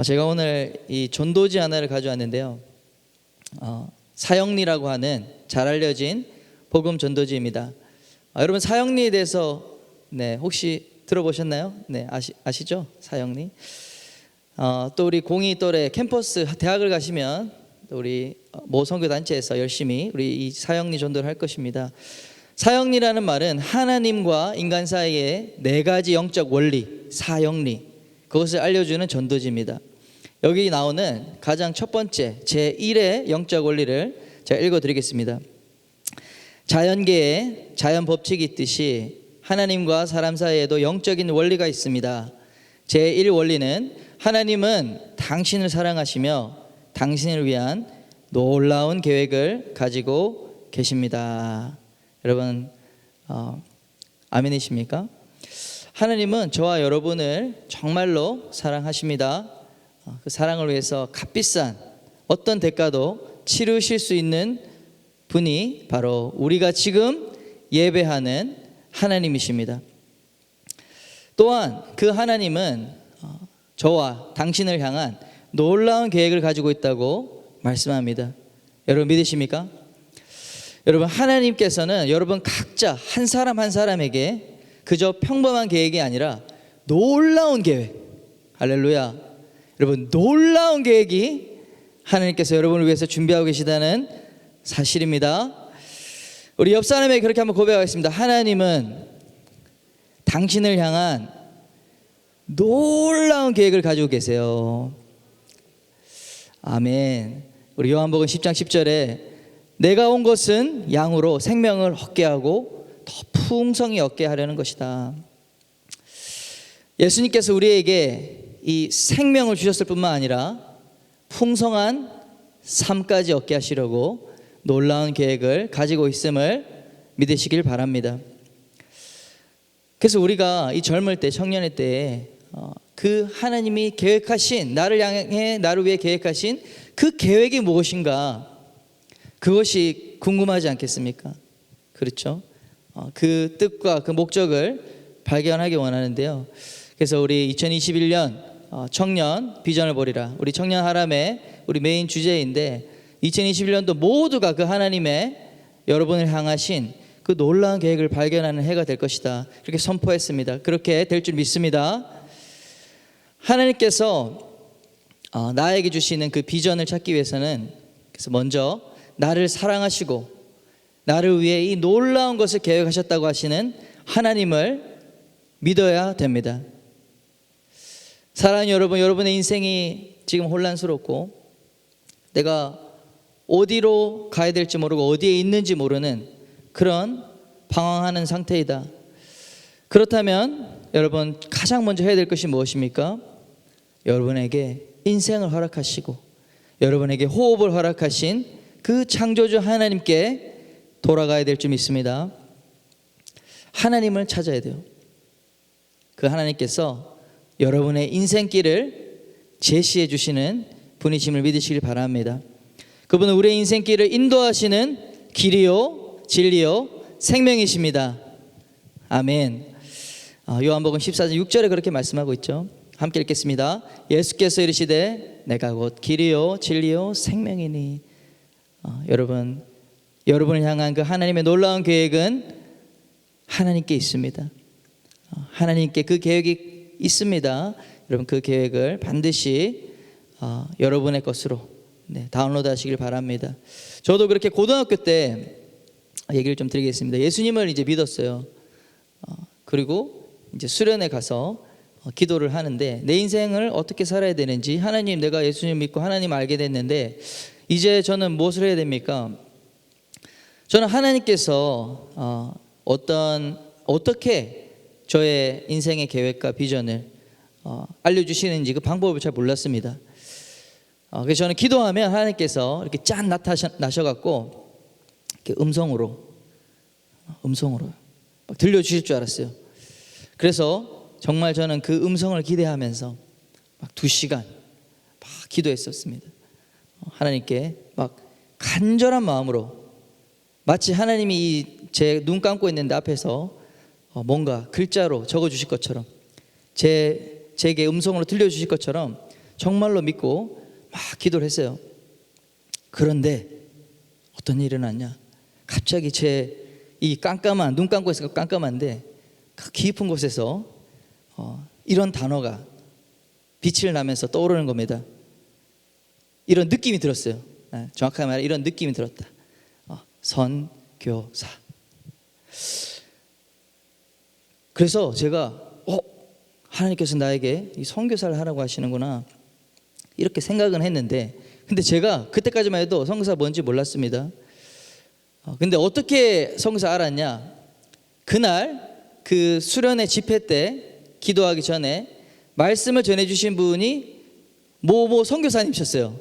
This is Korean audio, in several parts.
제가 오늘 이 전도지 하나를 가져왔는데요. 사형리라고 하는 잘 알려진 복음 전도지입니다. 여러분 사형리에 대해서 혹시 들어보셨나요? 아시죠? 사형리. 또 우리 공이 또래 캠퍼스 대학을 가시면 또 우리 모 선교단체에서 열심히 우리 이 사형리 전도를 할 것입니다. 사형리라는 말은 하나님과 인간 사이의 네 가지 영적 원리, 사형리, 그것을 알려주는 전도지입니다. 여기 나오는 가장 첫 번째 제1의 영적 원리를 제가 읽어드리겠습니다. 자연계에 자연 법칙이 있듯이 하나님과 사람 사이에도 영적인 원리가 있습니다. 제1 원리는 하나님은 당신을 사랑하시며 당신을 위한 놀라운 계획을 가지고 계십니다. 여러분 아멘이십니까? 하나님은 저와 여러분을 정말로 사랑하십니다. 그 사랑을 위해서 값비싼 어떤 대가도 치르실 수 있는 분이 바로 우리가 지금 예배하는 하나님이십니다. 또한 그 하나님은 저와 당신을 향한 놀라운 계획을 가지고 있다고 말씀합니다. 여러분 믿으십니까? 여러분 하나님께서는 여러분 각자 한 사람 한 사람에게 그저 평범한 계획이 아니라 놀라운 계획, 할렐루야, 여러분 놀라운 계획이 하나님께서 여러분을 위해서 준비하고 계시다는 사실입니다. 우리 옆 사람에게 그렇게 한번 고백하겠습니다. 하나님은 당신을 향한 놀라운 계획을 가지고 계세요. 아멘. 우리 요한복음 10장 10절에 내가 온 것은 양으로 생명을 얻게 하고 더 풍성히 얻게 하려는 것이다. 예수님께서 우리에게 이 생명을 주셨을 뿐만 아니라 풍성한 삶까지 얻게 하시려고 놀라운 계획을 가지고 있음을 믿으시길 바랍니다. 그래서 우리가 이 젊을 때, 청년의 때에 그 하나님이 계획하신, 나를 향해 나를 위해 계획하신 그 계획이 무엇인가, 그것이 궁금하지 않겠습니까? 그렇죠? 그 뜻과 그 목적을 발견하기 원하는데요. 그래서 우리 2021년 청년 비전을 보리라, 우리 청년 하람의 우리 메인 주제인데 2021년도 모두가 그 하나님의 여러분을 향하신 그 놀라운 계획을 발견하는 해가 될 것이다, 그렇게 선포했습니다. 그렇게 될 줄 믿습니다. 하나님께서 나에게 주시는 그 비전을 찾기 위해서는, 그래서 먼저 나를 사랑하시고 나를 위해 이 놀라운 것을 계획하셨다고 하시는 하나님을 믿어야 됩니다. 사랑하는 여러분, 여러분의 인생이 지금 혼란스럽고 내가 어디로 가야 될지 모르고 어디에 있는지 모르는 그런 방황하는 상태이다. 그렇다면 여러분 가장 먼저 해야 될 것이 무엇입니까? 여러분에게 인생을 허락하시고 여러분에게 호흡을 허락하신 그 창조주 하나님께 돌아가야 될 줄 믿습니다. 하나님을 찾아야 돼요. 그 하나님께서 여러분의 인생길을 제시해 주시는 분이심을 믿으시길 바랍니다. 그분은 우리의 인생길을 인도하시는 길이요 진리요 생명이십니다. 아멘. 요한복음 14장 6절에 그렇게 말씀하고 있죠. 함께 읽겠습니다. 예수께서 이르시되 내가 곧 길이요 진리요 생명이니. 여러분을 향한 그 하나님의 놀라운 계획은 하나님께 있습니다. 하나님께 그 계획이 있습니다. 여러분 그 계획을 반드시 여러분의 것으로 다운로드 하시길 바랍니다. 저도 그렇게 고등학교 때 얘기를 좀 드리겠습니다. 예수님을 이제 믿었어요. 그리고 이제 수련회 가서 기도를 하는데 내 인생을 어떻게 살아야 되는지, 하나님, 내가 예수님 믿고 하나님 알게 됐는데 이제 저는 무엇을 해야 됩니까? 저는 하나님께서 어떻게 저의 인생의 계획과 비전을 알려주시는지 그 방법을 잘 몰랐습니다. 그래서 저는 기도하면 하나님께서 이렇게 짠 나셔갖고 이렇게 음성으로 막 들려주실 줄 알았어요. 그래서 정말 저는 그 음성을 기대하면서 막 2시간 막 기도했었습니다. 하나님께 막 간절한 마음으로, 마치 하나님이 제 눈 감고 있는데 앞에서 뭔가 글자로 적어주실 것처럼, 제게 음성으로 들려주실 것처럼 정말로 믿고 막 기도를 했어요. 그런데 어떤 일이 일어났냐? 갑자기 제 이 깜깜한, 눈 감고 있으니까 깜깜한데 그 깊은 곳에서 이런 단어가 빛을 나면서 떠오르는 겁니다. 이런 느낌이 들었어요. 정확하게 말해 이런 느낌이 들었다. 선교사. 그래서 제가 하나님께서 나에게 이 선교사를 하라고 하시는구나 이렇게 생각은 했는데, 근데 제가 그때까지만 해도 선교사 뭔지 몰랐습니다. 근데 어떻게 선교사 알았냐? 그날 그 수련회 집회 때 기도하기 전에 말씀을 전해주신 분이 모 선교사님이셨어요.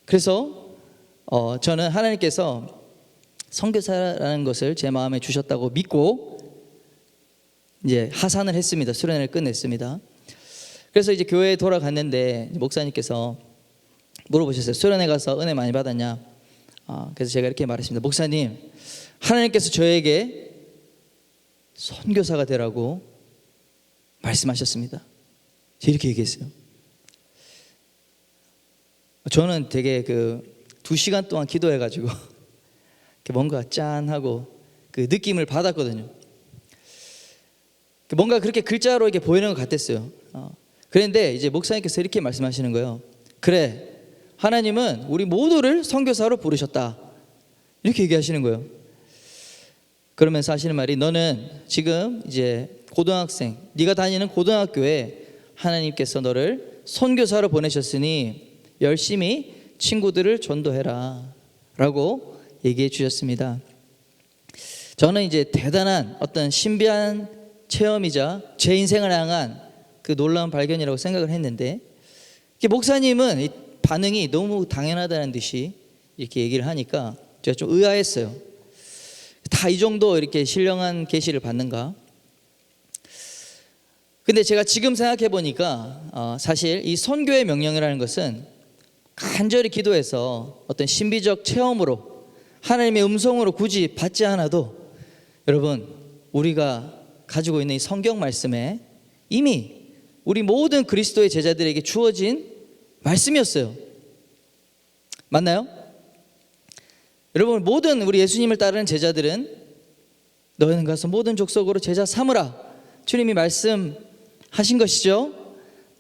그래서 저는 하나님께서 선교사라는 것을 제 마음에 주셨다고 믿고 이제 하산을 했습니다. 수련회를 끝냈습니다. 그래서 이제 교회에 돌아갔는데 목사님께서 물어보셨어요. 수련회 가서 은혜 많이 받았냐? 그래서 제가 이렇게 말했습니다. 목사님, 하나님께서 저에게 선교사가 되라고 말씀하셨습니다. 이렇게 얘기했어요. 저는 되게 2시간 동안 기도해가지고 뭔가 짠하고 그 느낌을 받았거든요. 뭔가 그렇게 글자로 이렇게 보이는 것 같았어요. 그런데 이제 목사님께서 이렇게 말씀하시는 거예요. 그래, 하나님은 우리 모두를 선교사로 부르셨다. 이렇게 얘기하시는 거예요. 그러면서 하시는 말이, 너는 지금 이제 고등학생, 네가 다니는 고등학교에 하나님께서 너를 선교사로 보내셨으니 열심히 친구들을 전도해라 라고 얘기해 주셨습니다. 저는 이제 대단한 어떤 신비한 체험이자 제 인생을 향한 그 놀라운 발견이라고 생각을 했는데, 목사님은 이 반응이 너무 당연하다는 듯이 이렇게 얘기를 하니까 제가 좀 의아했어요. 다 이 정도 이렇게 신령한 계시를 받는가? 근데 제가 지금 생각해 보니까 사실 이 선교의 명령이라는 것은 간절히 기도해서 어떤 신비적 체험으로 하나님의 음성으로 굳이 받지 않아도 여러분, 우리가 가지고 있는 이 성경 말씀에 이미 우리 모든 그리스도의 제자들에게 주어진 말씀이었어요. 맞나요? 여러분, 모든 우리 예수님을 따르는 제자들은 너희는 가서 모든 족속으로 제자 삼으라, 주님이 말씀하신 것이죠.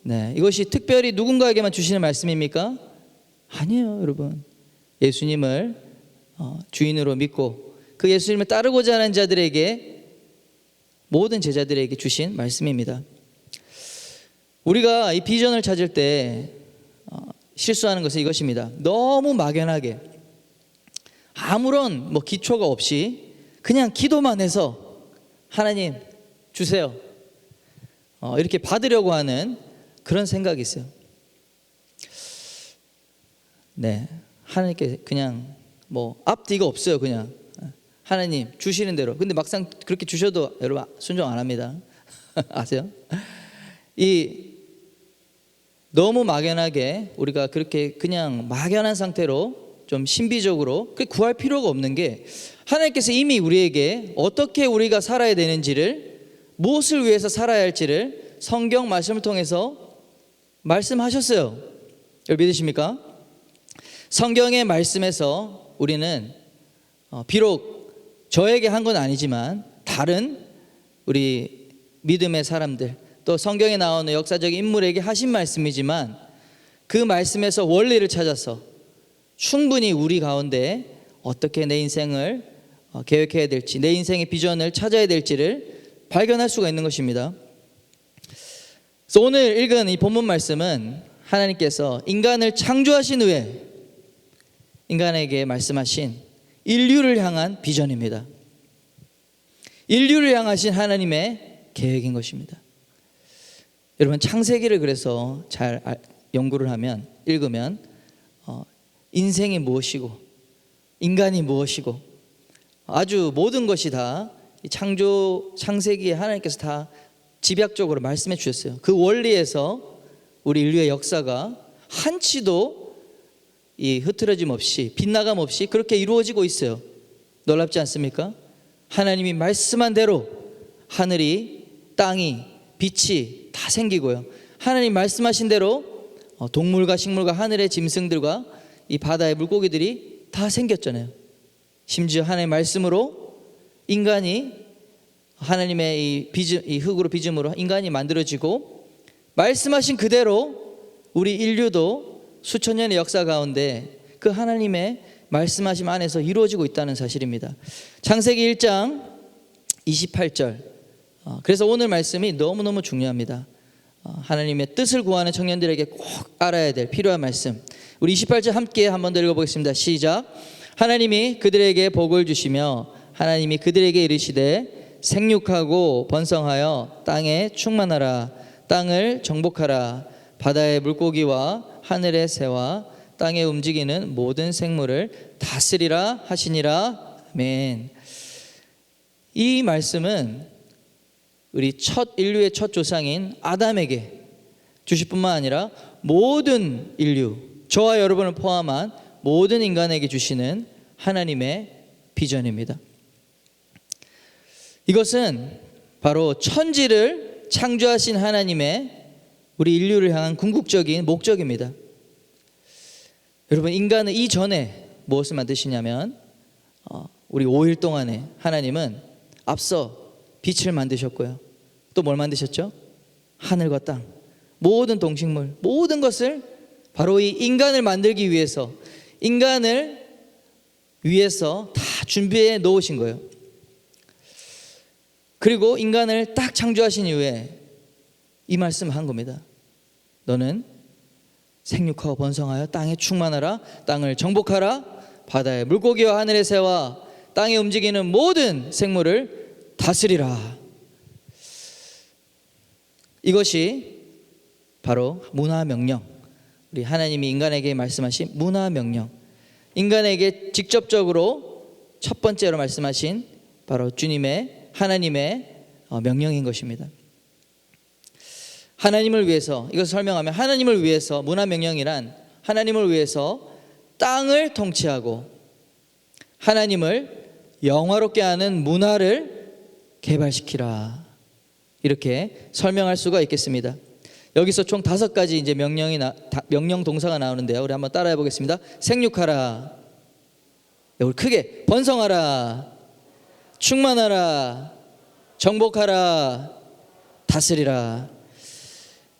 네, 이것이 특별히 누군가에게만 주시는 말씀입니까? 아니에요, 여러분. 예수님을 주인으로 믿고 그 예수님을 따르고자 하는 자들에게, 모든 제자들에게 주신 말씀입니다. 우리가 이 비전을 찾을 때 실수하는 것은 이것입니다. 너무 막연하게 아무런 기초가 없이 그냥 기도만 해서 하나님 주세요 이렇게 받으려고 하는 그런 생각이 있어요. 네, 하나님께 그냥 앞뒤가 없어요. 그냥 하나님 주시는 대로. 근데 막상 그렇게 주셔도 여러분 순종 안 합니다. 아세요? 너무 막연하게 우리가 그렇게 그냥 막연한 상태로 좀 신비적으로 구할 필요가 없는 게, 하나님께서 이미 우리에게 어떻게 우리가 살아야 되는지를, 무엇을 위해서 살아야 할지를 성경 말씀을 통해서 말씀하셨어요. 여러분 믿으십니까? 성경의 말씀에서 우리는 비록 저에게 한 건 아니지만 다른 우리 믿음의 사람들, 또 성경에 나오는 역사적인 인물에게 하신 말씀이지만 그 말씀에서 원리를 찾아서 충분히 우리 가운데 어떻게 내 인생을 계획해야 될지, 내 인생의 비전을 찾아야 될지를 발견할 수가 있는 것입니다. 그래서 오늘 읽은 이 본문 말씀은 하나님께서 인간을 창조하신 후에 인간에게 말씀하신 인류를 향한 비전입니다. 인류를 향하신 하나님의 계획인 것입니다. 여러분, 창세기를 그래서 잘 연구를 하면, 읽으면 인생이 무엇이고 인간이 무엇이고 아주 모든 것이 다 창세기에 하나님께서 다 집약적으로 말씀해 주셨어요. 그 원리에서 우리 인류의 역사가 한치도 흐트러짐 없이, 빗나감 없이 그렇게 이루어지고 있어요. 놀랍지 않습니까? 하나님이 말씀한 대로 하늘이, 땅이, 빛이 다 생기고요. 하나님 말씀하신 대로 동물과 식물과 하늘의 짐승들과 이 바다의 물고기들이 다 생겼잖아요. 심지어 하나님의 말씀으로 인간이 하나님의 이 흙으로 빚음으로 인간이 만들어지고 말씀하신 그대로 우리 인류도 수천 년의 역사 가운데 그 하나님의 말씀하심 안에서 이루어지고 있다는 사실입니다. 창세기 1장 28절. 그래서 오늘 말씀이 너무너무 중요합니다. 하나님의 뜻을 구하는 청년들에게 꼭 알아야 될 필요한 말씀. 우리 28절 함께 한번 더 읽어보겠습니다. 시작. 하나님이 그들에게 복을 주시며 하나님이 그들에게 이르시되 생육하고 번성하여 땅에 충만하라. 땅을 정복하라. 바다의 물고기와 하늘의 새와 땅에 움직이는 모든 생물을 다스리라 하시니라. 아멘. 이 말씀은 우리 인류의 첫 조상인 아담에게 주실 뿐만 아니라 모든 인류, 저와 여러분을 포함한 모든 인간에게 주시는 하나님의 비전입니다. 이것은 바로 천지를 창조하신 하나님의 우리 인류를 향한 궁극적인 목적입니다. 여러분, 인간은 이전에 무엇을 만드시냐면 우리 5일 동안에 하나님은 앞서 빛을 만드셨고요. 또 뭘 만드셨죠? 하늘과 땅, 모든 동식물, 모든 것을 바로 이 인간을 만들기 위해서, 인간을 위해서 다 준비해 놓으신 거예요. 그리고 인간을 딱 창조하신 이후에 이 말씀을 한 겁니다. 너는 생육하고 번성하여 땅에 충만하라. 땅을 정복하라. 바다의 물고기와 하늘의 새와 땅에 움직이는 모든 생물을 다스리라. 이것이 바로 문화명령, 우리 하나님이 인간에게 말씀하신 문화명령, 인간에게 직접적으로 첫 번째로 말씀하신 바로 주님의 하나님의 명령인 것입니다. 하나님을 위해서, 이것을 설명하면 하나님을 위해서, 문화명령이란 하나님을 위해서 땅을 통치하고 하나님을 영화롭게 하는 문화를 개발시키라, 이렇게 설명할 수가 있겠습니다. 여기서 총 5가지 이제 명령 동사가 나오는데요. 우리 한번 따라해 보겠습니다. 생육하라, 우리 크게 번성하라, 충만하라, 정복하라, 다스리라.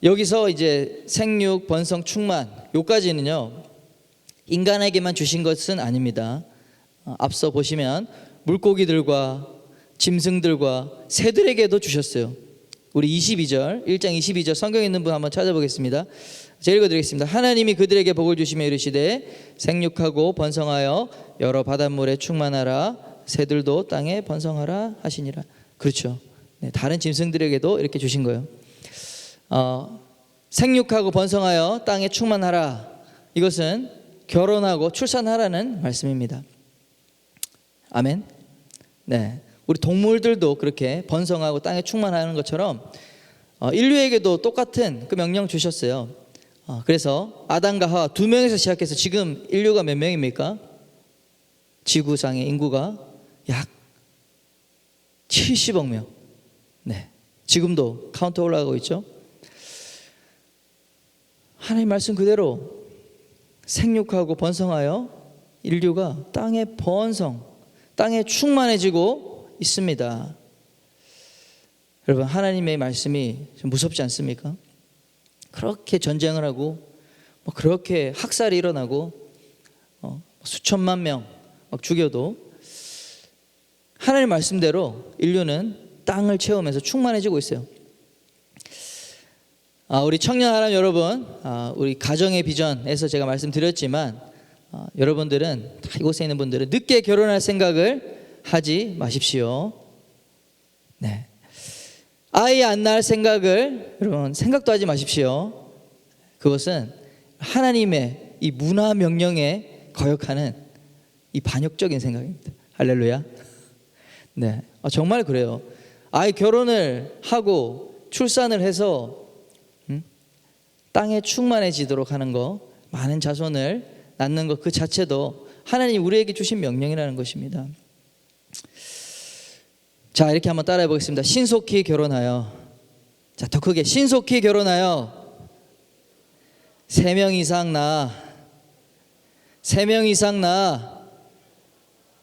여기서 이제 생육, 번성, 충만, 요까지는요 인간에게만 주신 것은 아닙니다. 앞서 보시면 물고기들과 짐승들과 새들에게도 주셨어요. 우리 1장 22절 성경에 있는 분 한번 찾아보겠습니다. 제가 읽어드리겠습니다. 하나님이 그들에게 복을 주시며 이르시되 생육하고 번성하여 여러 바닷물에 충만하라. 새들도 땅에 번성하라 하시니라. 그렇죠. 네, 다른 짐승들에게도 이렇게 주신 거예요. 생육하고 번성하여 땅에 충만하라. 이것은 결혼하고 출산하라는 말씀입니다. 아멘. 네, 우리 동물들도 그렇게 번성하고 땅에 충만하는 것처럼 인류에게도 똑같은 그 명령 주셨어요. 그래서 아담과 하와 2명에서 시작해서 지금 인류가 몇 명입니까? 지구상의 인구가 약 70억 명. 네, 지금도 카운트 올라가고 있죠. 하나님 말씀 그대로 생육하고 번성하여 인류가 땅에 번성, 땅에 충만해지고 있습니다. 여러분, 하나님의 말씀이 좀 무섭지 않습니까? 그렇게 전쟁을 하고 그렇게 학살이 일어나고 수천만 명 막 죽여도 하나님 말씀대로 인류는 땅을 채우면서 충만해지고 있어요. 우리 청년 하나님 여러분, 우리 가정의 비전에서 제가 말씀드렸지만 여러분들은, 이곳에 있는 분들은 늦게 결혼할 생각을 하지 마십시오. 네, 아이 안 낳을 생각을 여러분 생각도 하지 마십시오. 그것은 하나님의 이 문화 명령에 거역하는 이 반역적인 생각입니다. 할렐루야. 네, 정말 그래요. 아이 결혼을 하고 출산을 해서 땅에 충만해지도록 하는 거, 많은 자손을 낳는 것 그 자체도 하나님 우리에게 주신 명령이라는 것입니다. 자, 이렇게 한번 따라해 보겠습니다. 신속히 결혼하여 자, 더 크게 신속히 결혼하여 3명 이상 낳아 3명 이상 낳아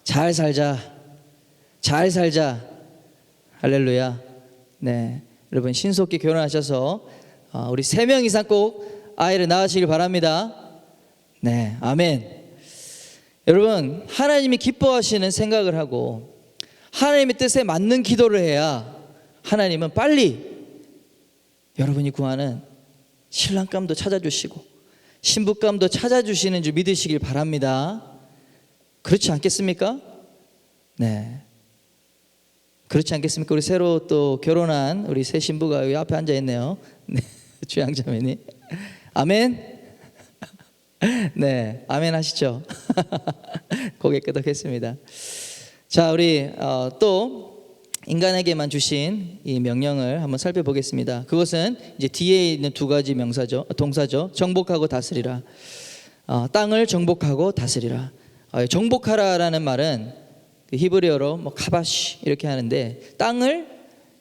잘 살자. 잘 살자. 할렐루야. 네, 여러분 신속히 결혼하셔서 우리 3명 이상 꼭 아이를 낳으시길 바랍니다. 네, 아멘. 여러분, 하나님이 기뻐하시는 생각을 하고 하나님의 뜻에 맞는 기도를 해야 하나님은 빨리 여러분이 구하는 신랑감도 찾아주시고 신부감도 찾아주시는 줄 믿으시길 바랍니다. 그렇지 않겠습니까? 네, 그렇지 않겠습니까? 우리 새로 또 결혼한 우리 새 신부가 여기 앞에 앉아 있네요. 네, 주양자매님. 아멘. 네, 아멘 하시죠. 고개 끄덕했습니다. 자, 우리 또 인간에게만 주신 이 명령을 한번 살펴보겠습니다. 그것은 이제 뒤에 있는 2가지 명사죠, 동사죠. 정복하고 다스리라. 땅을 정복하고 다스리라. 정복하라라는 말은 히브리어로 뭐 카바시 이렇게 하는데 땅을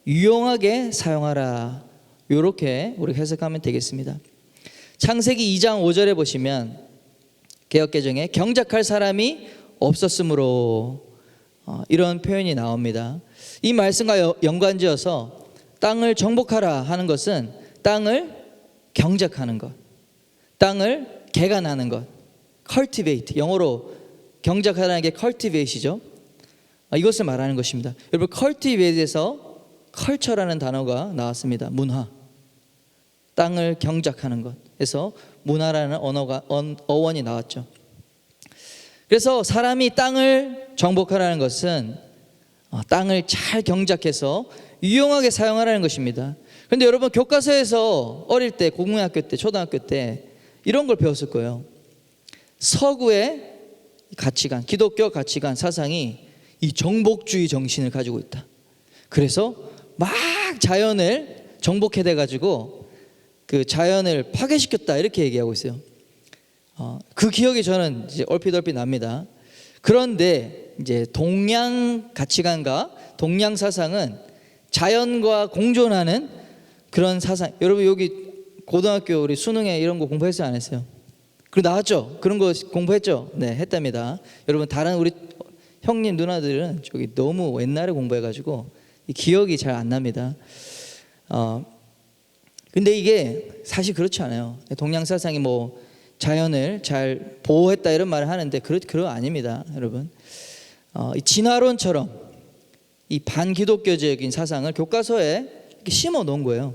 유용하게 사용하라. 이렇게 우리 해석하면 되겠습니다. 창세기 2장 5절에 보시면 개역개정에 경작할 사람이 없었으므로 이런 표현이 나옵니다. 이 말씀과 연관지어서 땅을 정복하라 하는 것은 땅을 경작하는 것, 땅을 개간하는 것, cultivate, 영어로 경작하라는 게 cultivate이죠. 이것을 말하는 것입니다. 여러분, cultivate에서 culture라는 단어가 나왔습니다. 문화, 땅을 경작하는 것에서 문화라는 어원이 나왔죠. 그래서 사람이 땅을 정복하라는 것은 땅을 잘 경작해서 유용하게 사용하라는 것입니다. 그런데 여러분, 교과서에서 어릴 때 국민학교 때 초등학교 때 이런 걸 배웠을 거예요. 서구의 가치관, 기독교 가치관 사상이 이 정복주의 정신을 가지고 있다. 그래서 막 자연을 정복해대 가지고 그 자연을 파괴시켰다 이렇게 얘기하고 있어요. 그 기억이 저는 이제 얼핏 납니다. 그런데 이제 동양 가치관과 동양 사상은 자연과 공존하는 그런 사상. 여러분, 여기 고등학교 우리 수능에 이런 거 공부했어요, 안 했어요? 그리고 나왔죠? 그런 거 공부했죠? 네, 했답니다. 여러분, 다른 우리 형님 누나들은 저기 너무 옛날에 공부해가지고 기억이 잘 안 납니다. 근데 이게 사실 그렇지 않아요. 동양 사상이 뭐 자연을 잘 보호했다 이런 말을 하는데 그런 아닙니다, 여러분. 이 진화론처럼 이 반기독교적인 사상을 교과서에 이렇게 심어 놓은 거예요.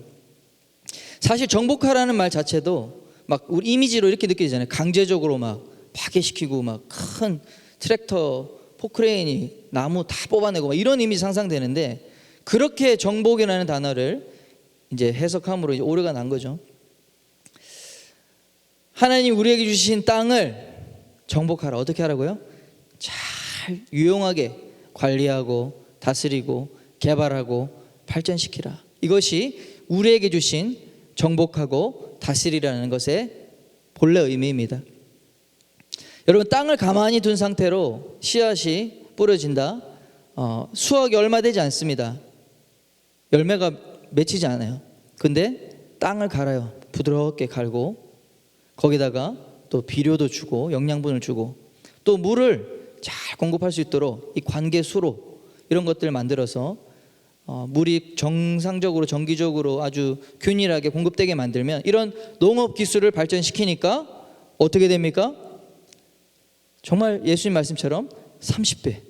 사실 정복하라는 말 자체도 막 우리 이미지로 이렇게 느껴지잖아요. 강제적으로 막 파괴시키고 막 큰 트랙터, 포크레인이 나무 다 뽑아내고 막 이런 이미지 상상되는데, 그렇게 정복이라는 단어를 이제 해석함으로 이제 오류가 난 거죠. 하나님 우리에게 주신 땅을 정복하라. 어떻게 하라고요? 잘 유용하게 관리하고 다스리고 개발하고 발전시키라. 이것이 우리에게 주신 정복하고 다스리라는 것의 본래 의미입니다. 여러분, 땅을 가만히 둔 상태로 씨앗이 뿌려진다. 수확이 얼마 되지 않습니다. 열매가 맺히지 않아요. 근데 땅을 갈아요. 부드럽게 갈고 거기다가 또 비료도 주고 영양분을 주고 또 물을 잘 공급할 수 있도록 이 관계수로 이런 것들을 만들어서 물이 정상적으로 정기적으로 아주 균일하게 공급되게 만들면, 이런 농업 기술을 발전시키니까 어떻게 됩니까? 정말 예수님 말씀처럼 30배,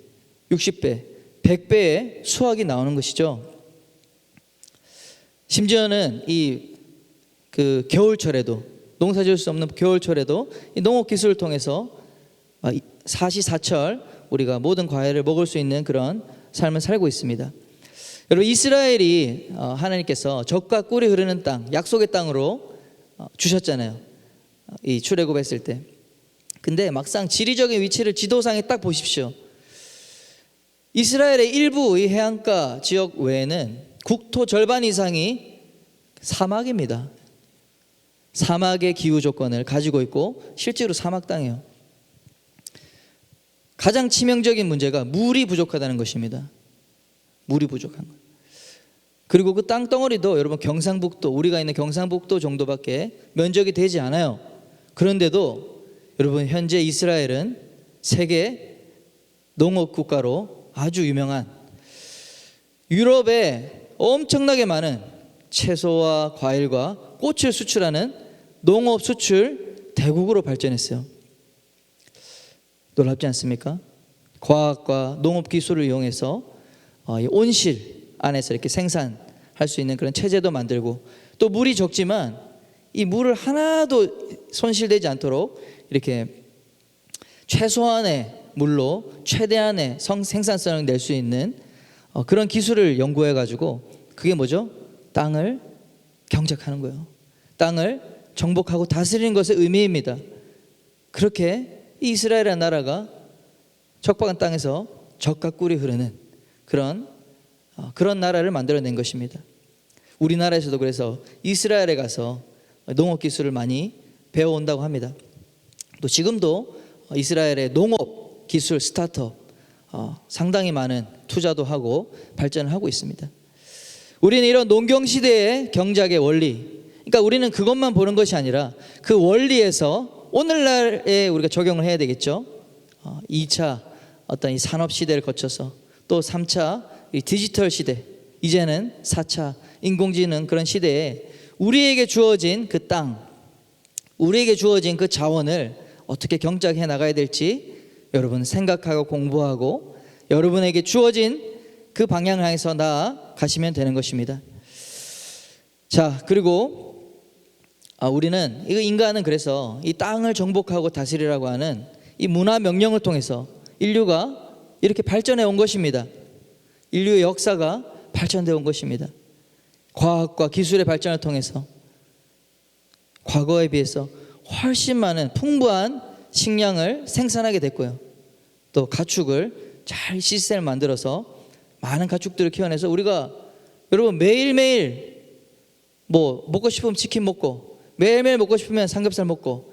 60배, 100배의 수확이 나오는 것이죠. 심지어는 그 겨울철에도, 농사 지을 수 없는 겨울철에도 이 농업 기술을 통해서 사시사철 우리가 모든 과일을 먹을 수 있는 그런 삶을 살고 있습니다. 여러분, 이스라엘이 하나님께서 젖과 꿀이 흐르는 땅, 약속의 땅으로 주셨잖아요. 이 출애굽했을 때. 근데 막상 지리적인 위치를 지도상에 딱 보십시오. 이스라엘의 일부 이 해안가 지역 외에는 국토 절반 이상이 사막입니다. 사막의 기후 조건을 가지고 있고 실제로 사막 땅이에요. 가장 치명적인 문제가 물이 부족하다는 것입니다. 물이 부족한 것. 그리고 그 땅덩어리도 여러분 경상북도, 우리가 있는 경상북도 정도밖에 면적이 되지 않아요. 그런데도 여러분 현재 이스라엘은 세계 농업 국가로 아주 유명한, 유럽에 엄청나게 많은 채소와 과일과 꽃을 수출하는 농업 수출 대국으로 발전했어요. 놀랍지 않습니까? 과학과 농업 기술을 이용해서 온실 안에서 이렇게 생산할 수 있는 그런 체제도 만들고, 또 물이 적지만 이 물을 하나도 손실되지 않도록 이렇게 최소한의 물로 최대한의 생산성을 낼 수 있는 그런 기술을 연구해 가지고, 그게 뭐죠? 땅을 경작하는 거예요. 땅을 정복하고 다스리는 것의 의미입니다. 그렇게 이스라엘이라는 나라가 척박한 땅에서 젖과 꿀이 흐르는 그런 나라를 만들어낸 것입니다. 우리나라에서도 그래서 이스라엘에 가서 농업 기술을 많이 배워온다고 합니다. 또 지금도 이스라엘의 농업 기술 스타트업 상당히 많은 투자도 하고 발전을 하고 있습니다. 우리는 이런 농경 시대의 경작의 원리, 그러니까 우리는 그것만 보는 것이 아니라 그 원리에서 오늘날에 우리가 적용을 해야 되겠죠. 2차 어떤 이 산업 시대를 거쳐서 또 3차 이 디지털 시대, 이제는 4차 인공지능 그런 시대에 우리에게 주어진 그 땅, 우리에게 주어진 그 자원을 어떻게 경작해 나가야 될지 여러분 생각하고 공부하고 여러분에게 주어진 그 방향을 향해서 나아가시면 되는 것입니다. 자, 그리고 우리는 인간은 그래서 이 땅을 정복하고 다스리라고 하는 이 문화 명령을 통해서 인류가 이렇게 발전해 온 것입니다. 인류의 역사가 발전되어 온 것입니다. 과학과 기술의 발전을 통해서 과거에 비해서 훨씬 많은 풍부한 식량을 생산하게 됐고요. 또 가축을 잘 시스템을 만들어서 많은 가축들을 키워내서 우리가 여러분 매일매일 뭐 먹고 싶으면 치킨 먹고 매일매일 먹고 싶으면 삼겹살 먹고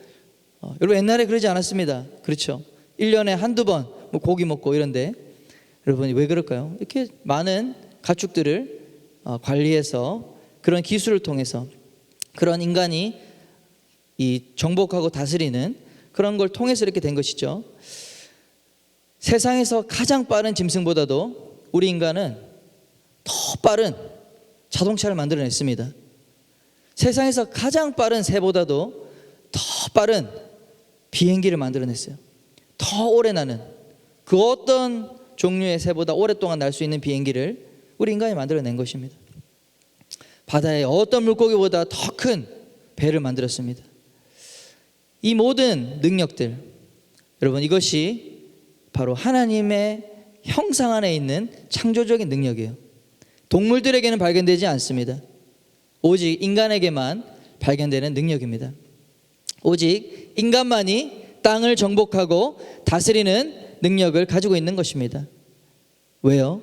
여러분 옛날에 그러지 않았습니다. 그렇죠? 1년에 한두 번 뭐 고기 먹고 이런데 여러분이 왜 그럴까요? 이렇게 많은 가축들을 관리해서 그런 기술을 통해서 그런 인간이 이 정복하고 다스리는 그런 걸 통해서 이렇게 된 것이죠. 세상에서 가장 빠른 짐승보다도 우리 인간은 더 빠른 자동차를 만들어냈습니다. 세상에서 가장 빠른 새보다도 더 빠른 비행기를 만들어냈어요. 더 오래 나는 그 어떤 종류의 새보다 오랫동안 날 수 있는 비행기를 우리 인간이 만들어낸 것입니다. 바다의 어떤 물고기보다 더 큰 배를 만들었습니다. 이 모든 능력들, 여러분 이것이 바로 하나님의 형상 안에 있는 창조적인 능력이에요. 동물들에게는 발견되지 않습니다. 오직 인간에게만 발견되는 능력입니다. 오직 인간만이 땅을 정복하고 다스리는 능력을 가지고 있는 것입니다. 왜요?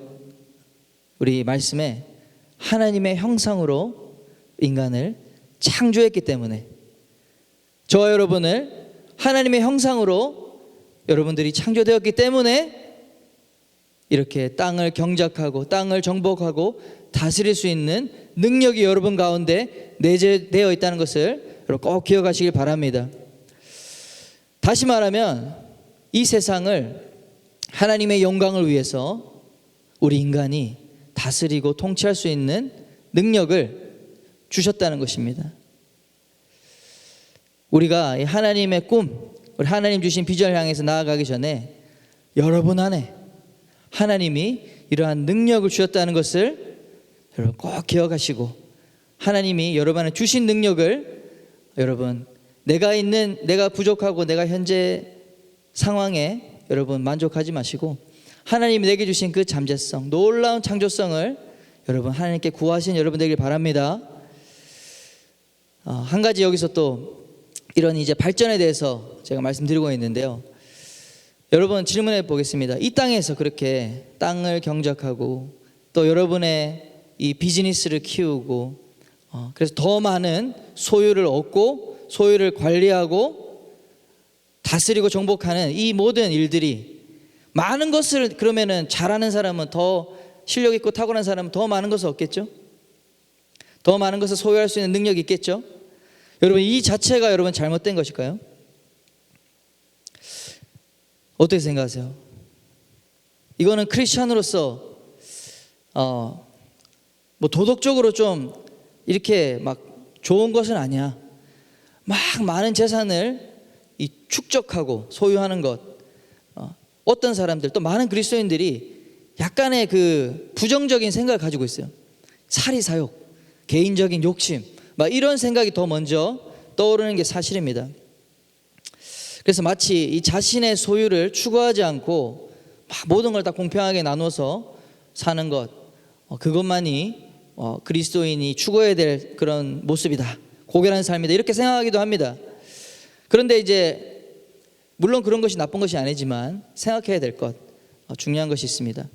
우리 말씀에 하나님의 형상으로 인간을 창조했기 때문에, 저와 여러분을 하나님의 형상으로 여러분들이 창조되었기 때문에 이렇게 땅을 경작하고 땅을 정복하고 다스릴 수 있는 능력이 여러분 가운데 내재되어 있다는 것을 여러분 꼭 기억하시길 바랍니다. 다시 말하면 이 세상을 하나님의 영광을 위해서 우리 인간이 다스리고 통치할 수 있는 능력을 주셨다는 것입니다. 우리가 하나님의 꿈, 우리 하나님 주신 비전을 향해서 나아가기 전에 여러분 안에 하나님이 이러한 능력을 주셨다는 것을 여러분 꼭 기억하시고, 하나님이 여러분한테 주신 능력을 여러분 내가 부족하고 내가 현재 상황에 여러분 만족하지 마시고 하나님이 내게 주신 그 잠재성, 놀라운 창조성을 여러분 하나님께 구하신 여러분 되길 바랍니다. 한 가지 여기서 또 이런 이제 발전에 대해서 제가 말씀드리고 있는데요. 여러분 질문해 보겠습니다. 이 땅에서 그렇게 땅을 경작하고 또 여러분의 이 비즈니스를 키우고 그래서 더 많은 소유를 얻고 소유를 관리하고 다스리고 정복하는 이 모든 일들이, 많은 것을 그러면은 잘하는 사람은 더 실력 있고 탁월한 사람은 더 많은 것을 얻겠죠? 더 많은 것을 소유할 수 있는 능력이 있겠죠. 여러분, 이 자체가 여러분 잘못된 것일까요? 어떻게 생각하세요? 이거는 크리스찬으로서 뭐 도덕적으로 좀 이렇게 막 좋은 것은 아니야. 막 많은 재산을 이 축적하고 소유하는 것, 어떤 사람들, 또 많은 그리스도인들이 약간의 그 부정적인 생각을 가지고 있어요. 사리사욕, 개인적인 욕심, 막 이런 생각이 더 먼저 떠오르는 게 사실입니다. 그래서 마치 이 자신의 소유를 추구하지 않고 막 모든 걸 다 공평하게 나눠서 사는 것, 그것만이 그리스도인이 추구해야 될 그런 모습이다, 고결한 삶이다, 이렇게 생각하기도 합니다. 그런데 이제 물론 그런 것이 나쁜 것이 아니지만 생각해야 될 것, 중요한 것이 있습니다.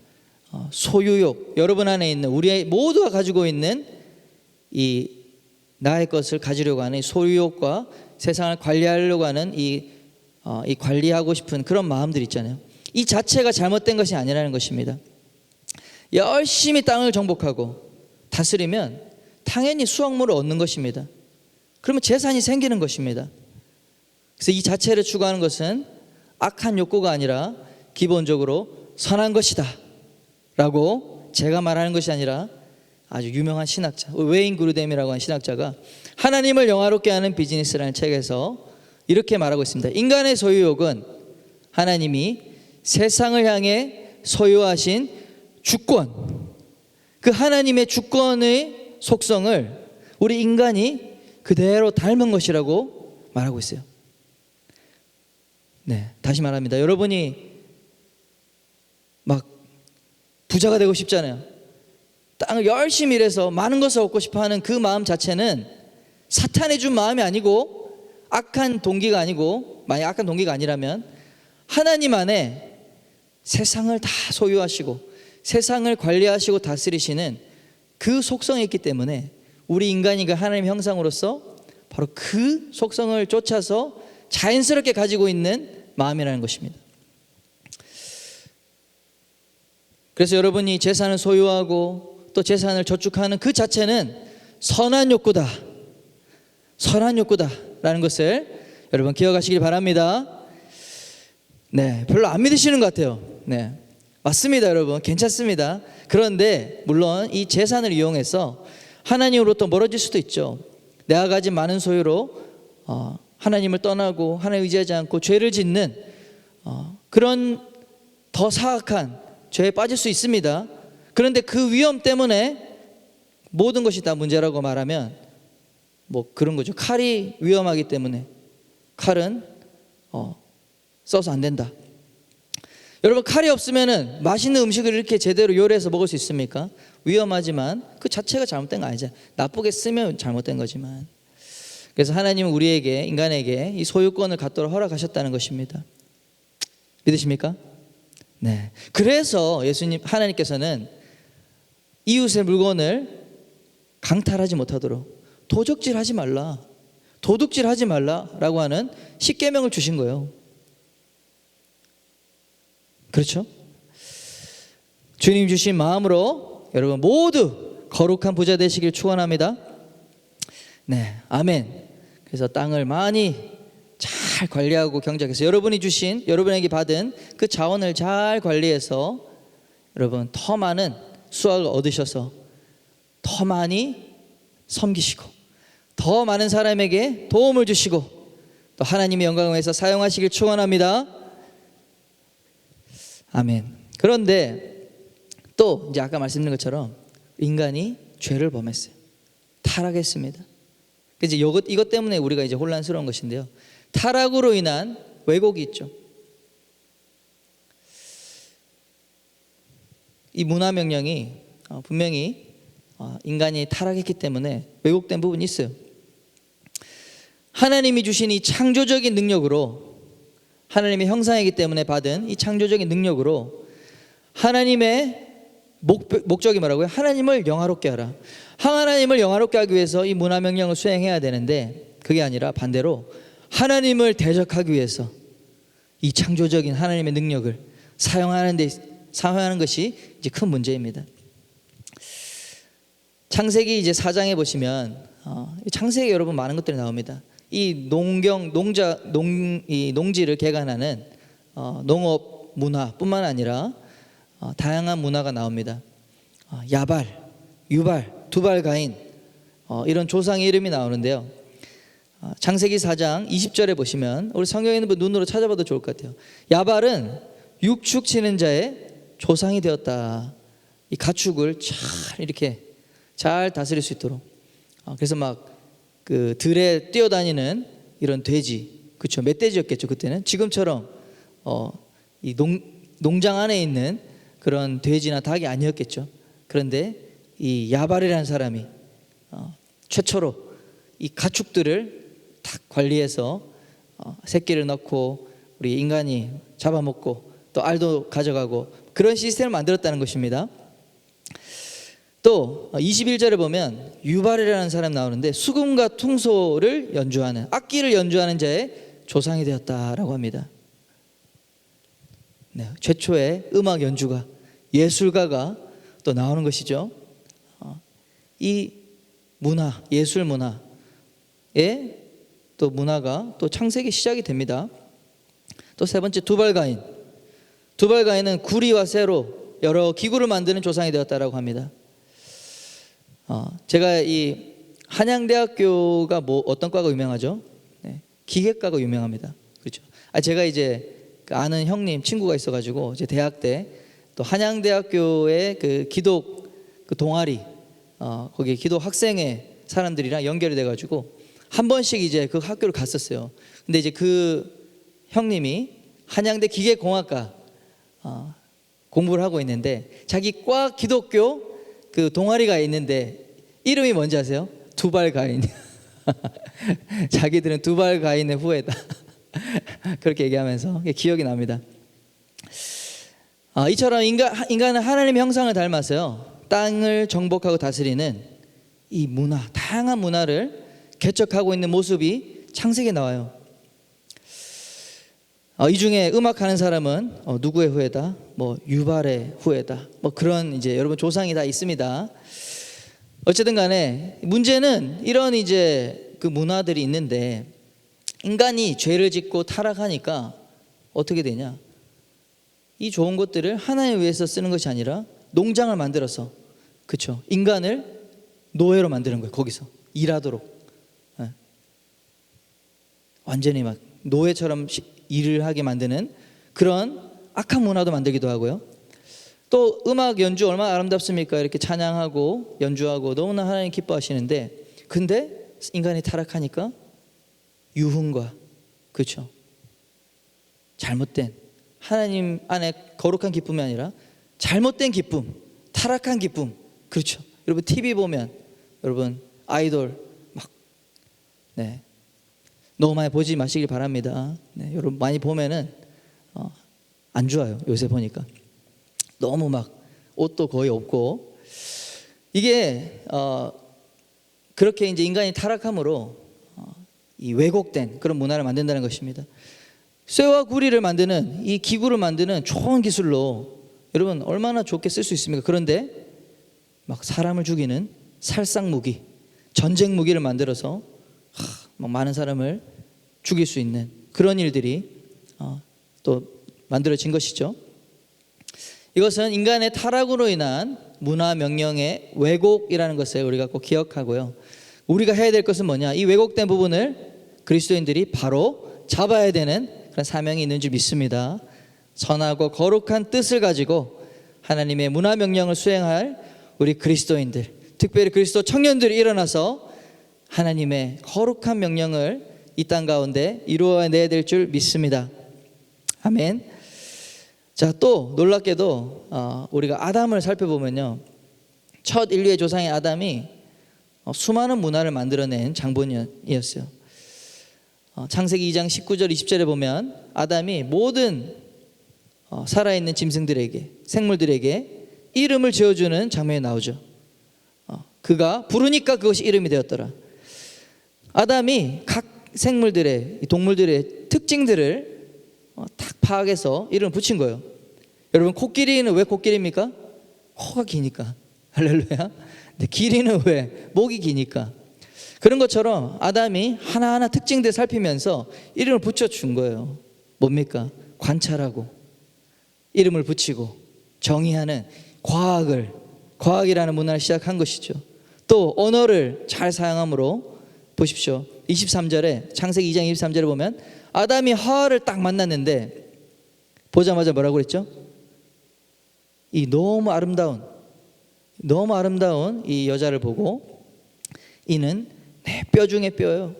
소유욕, 여러분 안에 있는, 우리 모두가 가지고 있는 이 나의 것을 가지려고 하는 소유욕과 세상을 관리하려고 하는 이 관리하고 싶은 그런 마음들 있잖아요. 이 자체가 잘못된 것이 아니라는 것입니다. 열심히 땅을 정복하고 다스리면 당연히 수확물을 얻는 것입니다. 그러면 재산이 생기는 것입니다. 그래서 이 자체를 추구하는 것은 악한 욕구가 아니라 기본적으로 선한 것이다 라고 제가 말하는 것이 아니라 아주 유명한 신학자 웨인 그루뎀이라고 하는 신학자가 하나님을 영화롭게 하는 비즈니스라는 책에서 이렇게 말하고 있습니다. 인간의 소유욕은 하나님이 세상을 향해 소유하신 주권, 그 하나님의 주권의 속성을 우리 인간이 그대로 닮은 것이라고 말하고 있어요. 네, 다시 말합니다. 여러분이 막 부자가 되고 싶잖아요. 땅을 열심히 일해서 많은 것을 얻고 싶어하는 그 마음 자체는 사탄이 준 마음이 아니고 악한 동기가 아니고, 만약 악한 동기가 아니라면 하나님 안에 세상을 다 소유하시고 세상을 관리하시고 다스리시는 그 속성이 있기 때문에 우리 인간이 그 하나님의 형상으로서 바로 그 속성을 쫓아서 자연스럽게 가지고 있는 마음이라는 것입니다. 그래서 여러분이 재산을 소유하고 또 재산을 저축하는 그 자체는 선한 욕구다, 선한 욕구다라는 것을 여러분 기억하시길 바랍니다. 네, 별로 안 믿으시는 것 같아요. 네, 맞습니다, 여러분. 괜찮습니다. 그런데 물론 이 재산을 이용해서 하나님으로부터 멀어질 수도 있죠. 내가 가진 많은 소유로 하나님을 떠나고 하나님 의지하지 않고 죄를 짓는 그런 더 사악한 죄에 빠질 수 있습니다. 그런데 그 위험 때문에 모든 것이 다 문제라고 말하면 뭐 그런 거죠. 칼이 위험하기 때문에 칼은 써서 안 된다. 여러분, 칼이 없으면은 맛있는 음식을 이렇게 제대로 요리해서 먹을 수 있습니까? 위험하지만 그 자체가 잘못된 거 아니죠. 나쁘게 쓰면 잘못된 거지만. 그래서 하나님은 우리에게, 인간에게 이 소유권을 갖도록 허락하셨다는 것입니다. 믿으십니까? 네. 그래서 하나님께서는 이웃의 물건을 강탈하지 못하도록 도적질하지 말라, 도둑질하지 말라라고 하는 십계명을 주신 거예요. 그렇죠? 주님 주신 마음으로 여러분 모두 거룩한 부자 되시길 축원합니다. 네, 아멘. 그래서 땅을 많이 잘 관리하고 경작해서 여러분이 주신, 여러분에게 받은 그 자원을 잘 관리해서 여러분 더 많은 수확을 얻으셔서 더 많이 섬기시고 더 많은 사람에게 도움을 주시고 또 하나님의 영광을 위해서 사용하시길 축원합니다. 아멘. 그런데 또 이제 아까 말씀드린 것처럼 인간이 죄를 범했어요. 타락했습니다. 이제 이것 때문에 우리가 이제 혼란스러운 것인데요. 타락으로 인한 왜곡이 있죠. 이 문화명령이 분명히 인간이 타락했기 때문에 왜곡된 부분이 있어요. 하나님이 주신 이 창조적인 능력으로, 하나님의 형상이기 때문에 받은 이 창조적인 능력으로 하나님의 목적이 뭐라고요? 하나님을 영화롭게 하라. 하나님을 영화롭게 하기 위해서 이 문화명령을 수행해야 되는데 그게 아니라 반대로 하나님을 대적하기 위해서 이 창조적인 하나님의 능력을 사용하는 것이 이제 큰 문제입니다. 창세기 이제 4장에 보시면 창세기 여러분 많은 것들이 나옵니다. 이 농지를 개간하는 농업 문화뿐만 아니라 다양한 문화가 나옵니다. 야발, 유발, 두발 가인 이런 조상의 이름이 나오는데요. 창세기 4장 20절에 보시면 우리 성경에 있는 분 눈으로 찾아봐도 좋을 것 같아요. 야발은 육축 치는 자의 조상이 되었다. 이 가축을 잘 이렇게 잘 다스릴 수 있도록. 그래서 막 그 들에 뛰어다니는 이런 돼지, 그렇죠? 멧돼지였겠죠 그때는. 지금처럼 이 농장 안에 있는 그런 돼지나 닭이 아니었겠죠. 그런데 이 야발이라는 사람이 최초로 이 가축들을 딱 관리해서 새끼를 넣고 우리 인간이 잡아먹고 또 알도 가져가고 그런 시스템을 만들었다는 것입니다. 또 21절에 보면 유발이라는 사람이 나오는데 수금과 퉁소를 연주하는, 악기를 연주하는 자의 조상이 되었다라고 합니다. 네, 최초의 음악 연주가, 예술가가 또 나오는 것이죠. 이 문화, 예술 문화의 또 문화가 또 창세기 시작이 됩니다. 또 세 번째 두발가인. 두발가인은 구리와 쇠로 여러 기구를 만드는 조상이 되었다라고 합니다. 제가 이 한양대학교가 어떤 과가 유명하죠? 네, 기계과가 유명합니다. 그렇죠? 제가 이제 아는 형님 친구가 있어가지고 이제 대학 때 또 한양대학교의 그 기독 그 동아리 거기 기독 학생회 사람들이랑 연결이 돼가지고 한 번씩 이제 그 학교를 갔었어요. 근데 이제 그 형님이 한양대 기계공학과 공부를 하고 있는데 자기 과 기독교 그 동아리가 있는데 이름이 뭔지 아세요? 두발가인. 자기들은 두발가인의 후예다. 그렇게 얘기하면서 기억이 납니다. 이처럼 인간은 하나님의 형상을 닮아서요 땅을 정복하고 다스리는 이 문화, 다양한 문화를 개척하고 있는 모습이 창세기에 나와요. 이 중에 음악하는 사람은 누구의 후예다? 뭐 유발의 후예다. 뭐 그런 이제 여러분 조상이 다 있습니다. 어쨌든 간에 문제는 이런 이제 그 문화들이 있는데 인간이 죄를 짓고 타락하니까 어떻게 되냐? 이 좋은 것들을 하나님 위해서 쓰는 것이 아니라 농장을 만들어서, 그렇죠? 인간을 노예로 만드는 거예요. 거기서 일하도록. 완전히 막 노예처럼 일을 하게 만드는 그런 악한 문화도 만들기도 하고요. 또 음악 연주 얼마나 아름답습니까? 이렇게 찬양하고 연주하고 너무나 하나님 기뻐하시는데, 근데 인간이 타락하니까 유흥과, 그렇죠? 잘못된 하나님 안에 거룩한 기쁨이 아니라 잘못된 기쁨, 타락한 기쁨, 그렇죠? 여러분 TV 보면 여러분 아이돌 막 너무 많이 보지 마시길 바랍니다. 여러분 많이 보면은 안 좋아요. 요새 보니까 너무 막 옷도 거의 없고 이게 그렇게 이제 인간이 타락함으로 이 왜곡된 그런 문화를 만든다는 것입니다. 쇠와 구리를 만드는 이 기구를 만드는 좋은 기술로 여러분 얼마나 좋게 쓸 수 있습니까? 그런데 막 사람을 죽이는 살상 무기, 전쟁 무기를 만들어서 막 많은 사람을 죽일 수 있는 그런 일들이 또 만들어진 것이죠. 이것은 인간의 타락으로 인한 문화 명령의 왜곡이라는 것을 우리가 꼭 기억하고요. 우리가 해야 될 것은 뭐냐? 이 왜곡된 부분을 그리스도인들이 바로 잡아야 되는 그런 사명이 있는 줄 믿습니다. 선하고 거룩한 뜻을 가지고 하나님의 문화 명령을 수행할 우리 그리스도인들, 특별히 그리스도 청년들이 일어나서 하나님의 거룩한 명령을 이 땅 가운데 이루어내야 될 줄 믿습니다. 아멘. 자, 또 놀랍게도 우리가 아담을 살펴보면요, 첫 인류의 조상의 아담이 수많은 문화를 만들어낸 장본인이었어요. 창세기 2장 19절 20절에 보면 아담이 모든 살아있는 짐승들에게, 생물들에게 이름을 지어주는 장면이 나오죠. 그가 부르니까 그것이 이름이 되었더라. 아담이 각 생물들의, 동물들의 특징들을 딱 파악해서 이름을 붙인 거예요. 여러분 코끼리는 왜 코끼리입니까? 코가 기니까. 할렐루야. 근데 길이는 왜? 목이 기니까. 그런 것처럼 아담이 하나하나 특징들 살피면서 이름을 붙여준 거예요. 뭡니까? 관찰하고 이름을 붙이고 정의하는 과학이라는 문화를 시작한 것이죠. 또 언어를 잘 사용함으로 보십시오. 23절에 창세기 2장 23절에 보면 아담이 하와를 딱 만났는데 보자마자 뭐라고 그랬죠? 이 너무 아름다운 이 여자를 보고 이는 내 뼈 중에 뼈요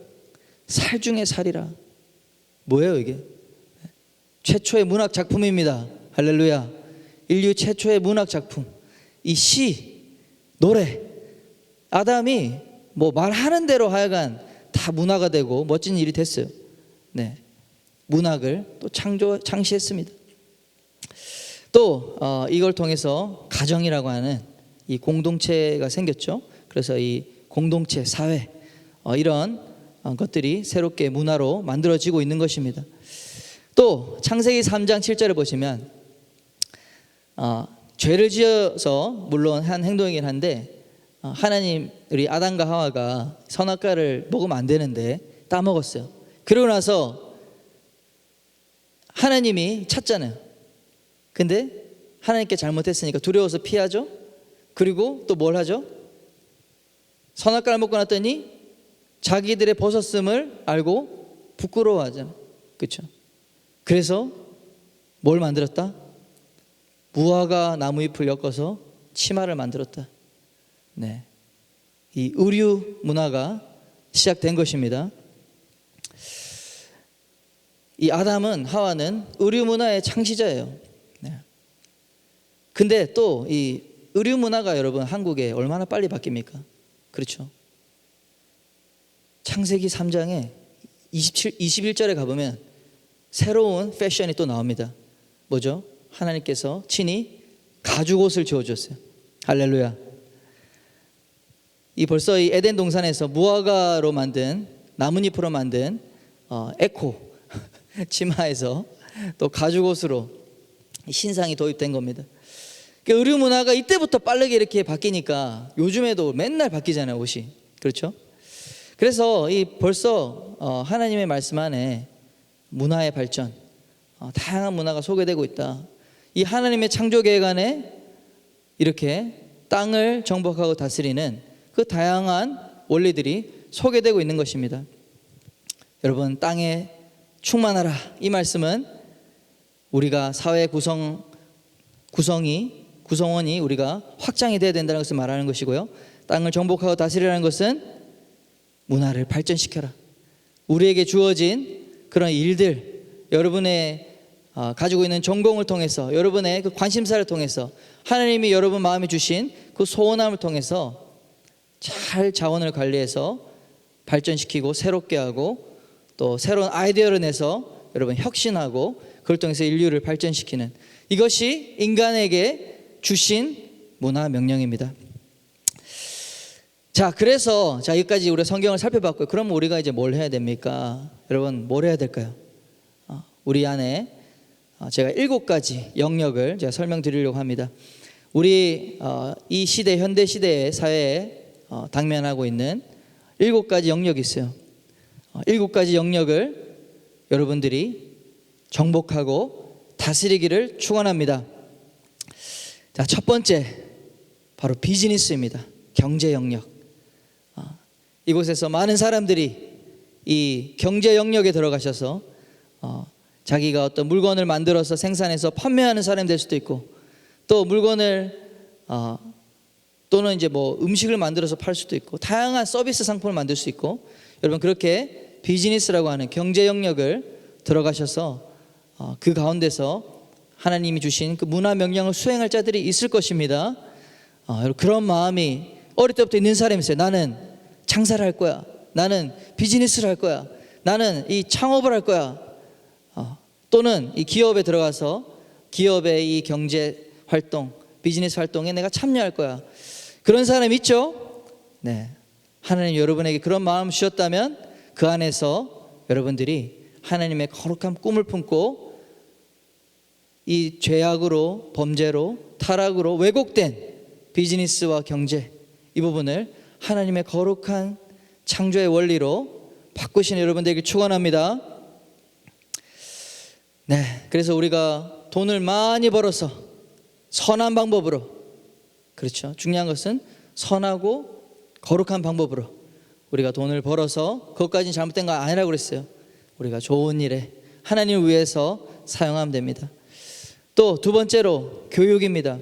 살 중에 살이라. 뭐예요 이게? 최초의 문학 작품입니다. 할렐루야. 인류 최초의 문학 작품. 이 시, 노래. 아담이 뭐 말하는 대로 하여간 다 문화가 되고 멋진 일이 됐어요. 네, 문학을 또 창시했습니다. 또 이걸 통해서 가정이라고 하는 이 공동체가 생겼죠. 그래서 이 공동체, 사회 이런 것들이 새롭게 문화로 만들어지고 있는 것입니다. 또 창세기 3장 7절을 보시면 죄를 지어서 물론 한 행동이긴 한데 하나님 우리 아담과 하와가 선악과를 먹으면 안 되는데 따먹었어요. 그러고 나서 하나님이 찾잖아요. 근데 하나님께 잘못했으니까 두려워서 피하죠. 그리고 또 뭘 하죠? 선악과를 먹고 났더니 자기들의 벗었음을 알고 부끄러워하잖아요. 그렇죠? 그래서 뭘 만들었다? 무화과 나무잎을 엮어서 치마를 만들었다. 네, 이 의류 문화가 시작된 것입니다. 이 아담은 하와는 의류 문화의 창시자예요. 네. 근데 또 이 의류 문화가 여러분 한국에 얼마나 빨리 바뀝니까? 그렇죠. 창세기 3장에 21절에 가보면 새로운 패션이 또 나옵니다. 뭐죠? 하나님께서 친히 가죽옷을 지어줬어요. 할렐루야. 이 벌써 이 에덴 동산에서 무화과로 만든 나뭇잎으로 만든 에코 치마에서 또 가죽옷으로 신상이 도입된 겁니다. 의류 문화가 이때부터 빠르게 이렇게 바뀌니까 요즘에도 맨날 바뀌잖아요, 옷이. 그렇죠? 그래서 이 벌써 하나님의 말씀 안에 문화의 발전, 다양한 문화가 소개되고 있다. 이 하나님의 창조 계획 안에 이렇게 땅을 정복하고 다스리는 그 다양한 원리들이 소개되고 있는 것입니다. 여러분, 땅에 충만하라, 이 말씀은 우리가 사회 구성원이 우리가 확장이 돼야 된다는 것을 말하는 것이고요. 땅을 정복하고 다스리라는 것은 문화를 발전시켜라. 우리에게 주어진 그런 일들, 여러분의 가지고 있는 전공을 통해서, 여러분의 그 관심사를 통해서, 하나님이 여러분 마음에 주신 그 소원함을 통해서 잘 자원을 관리해서 발전시키고 새롭게 하고 또 새로운 아이디어를 내서 여러분 혁신하고 그걸 통해서 인류를 발전시키는, 이것이 인간에게 주신 문화 명령입니다. 자, 그래서 여기까지 우리가 성경을 살펴봤고요. 그럼 우리가 이제 뭘 해야 됩니까? 여러분, 뭘 해야 될까요? 우리 안에 제가 7가지 영역을 제가 설명드리려고 합니다. 우리 이 시대, 현대 시대의 사회에 당면하고 있는 7가지 영역이 있어요. 7가지 영역을 여러분들이 정복하고 다스리기를 축원합니다. 자, 첫 번째 바로 비즈니스입니다. 경제 영역. 이곳에서 많은 사람들이 이 경제 영역에 들어가셔서 자기가 어떤 물건을 만들어서 생산해서 판매하는 사람이 될 수도 있고, 또 물건을 또는 이제 뭐 음식을 만들어서 팔 수도 있고, 다양한 서비스 상품을 만들 수 있고, 여러분 그렇게 비즈니스라고 하는 경제 영역을 들어가셔서 그 가운데서 하나님이 주신 그 문화 명령을 수행할 자들이 있을 것입니다. 그런 마음이 어릴 때부터 있는 사람이 있어요. 나는 장사를 할 거야. 나는 비즈니스를 할 거야. 나는 이 창업을 할 거야. 또는 이 기업에 들어가서 기업의 이 경제 활동, 비즈니스 활동에 내가 참여할 거야. 그런 사람 있죠? 네. 하나님 여러분에게 그런 마음 주셨다면 그 안에서 여러분들이 하나님의 거룩한 꿈을 품고 이 죄악으로, 범죄로, 타락으로 왜곡된 비즈니스와 경제, 이 부분을 하나님의 거룩한 창조의 원리로 바꾸시는 여러분 되길 축원합니다. 네, 그래서 우리가 돈을 많이 벌어서 선한 방법으로, 그렇죠, 중요한 것은 선하고 거룩한 방법으로 우리가 돈을 벌어서 그것까지는 잘못된 거 아니라고 그랬어요. 우리가 좋은 일에 하나님을 위해서 사용하면 됩니다. 또 두 번째로 교육입니다.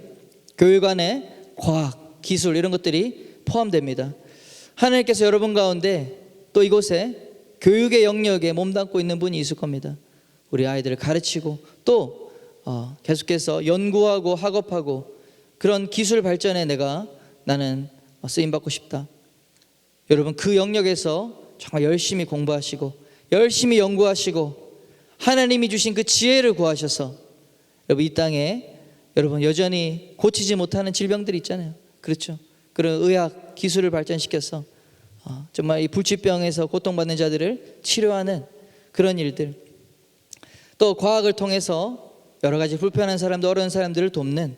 교육 안에 과학, 기술 이런 것들이 포함됩니다. 하나님께서 여러분 가운데 또 이곳에 교육의 영역에 몸담고 있는 분이 있을 겁니다. 우리 아이들을 가르치고 또 계속해서 연구하고 학업하고 그런 기술 발전에 나는 쓰임받고 싶다. 여러분 그 영역에서 정말 열심히 공부하시고 열심히 연구하시고 하나님이 주신 그 지혜를 구하셔서 여러분 이 땅에 여러분 여전히 고치지 못하는 질병들이 있잖아요. 그렇죠? 그런 의학 기술을 발전시켜서 정말 이 불치병에서 고통받는 자들을 치료하는 그런 일들, 또 과학을 통해서 여러 가지 불편한 사람들, 어려운 사람들을 돕는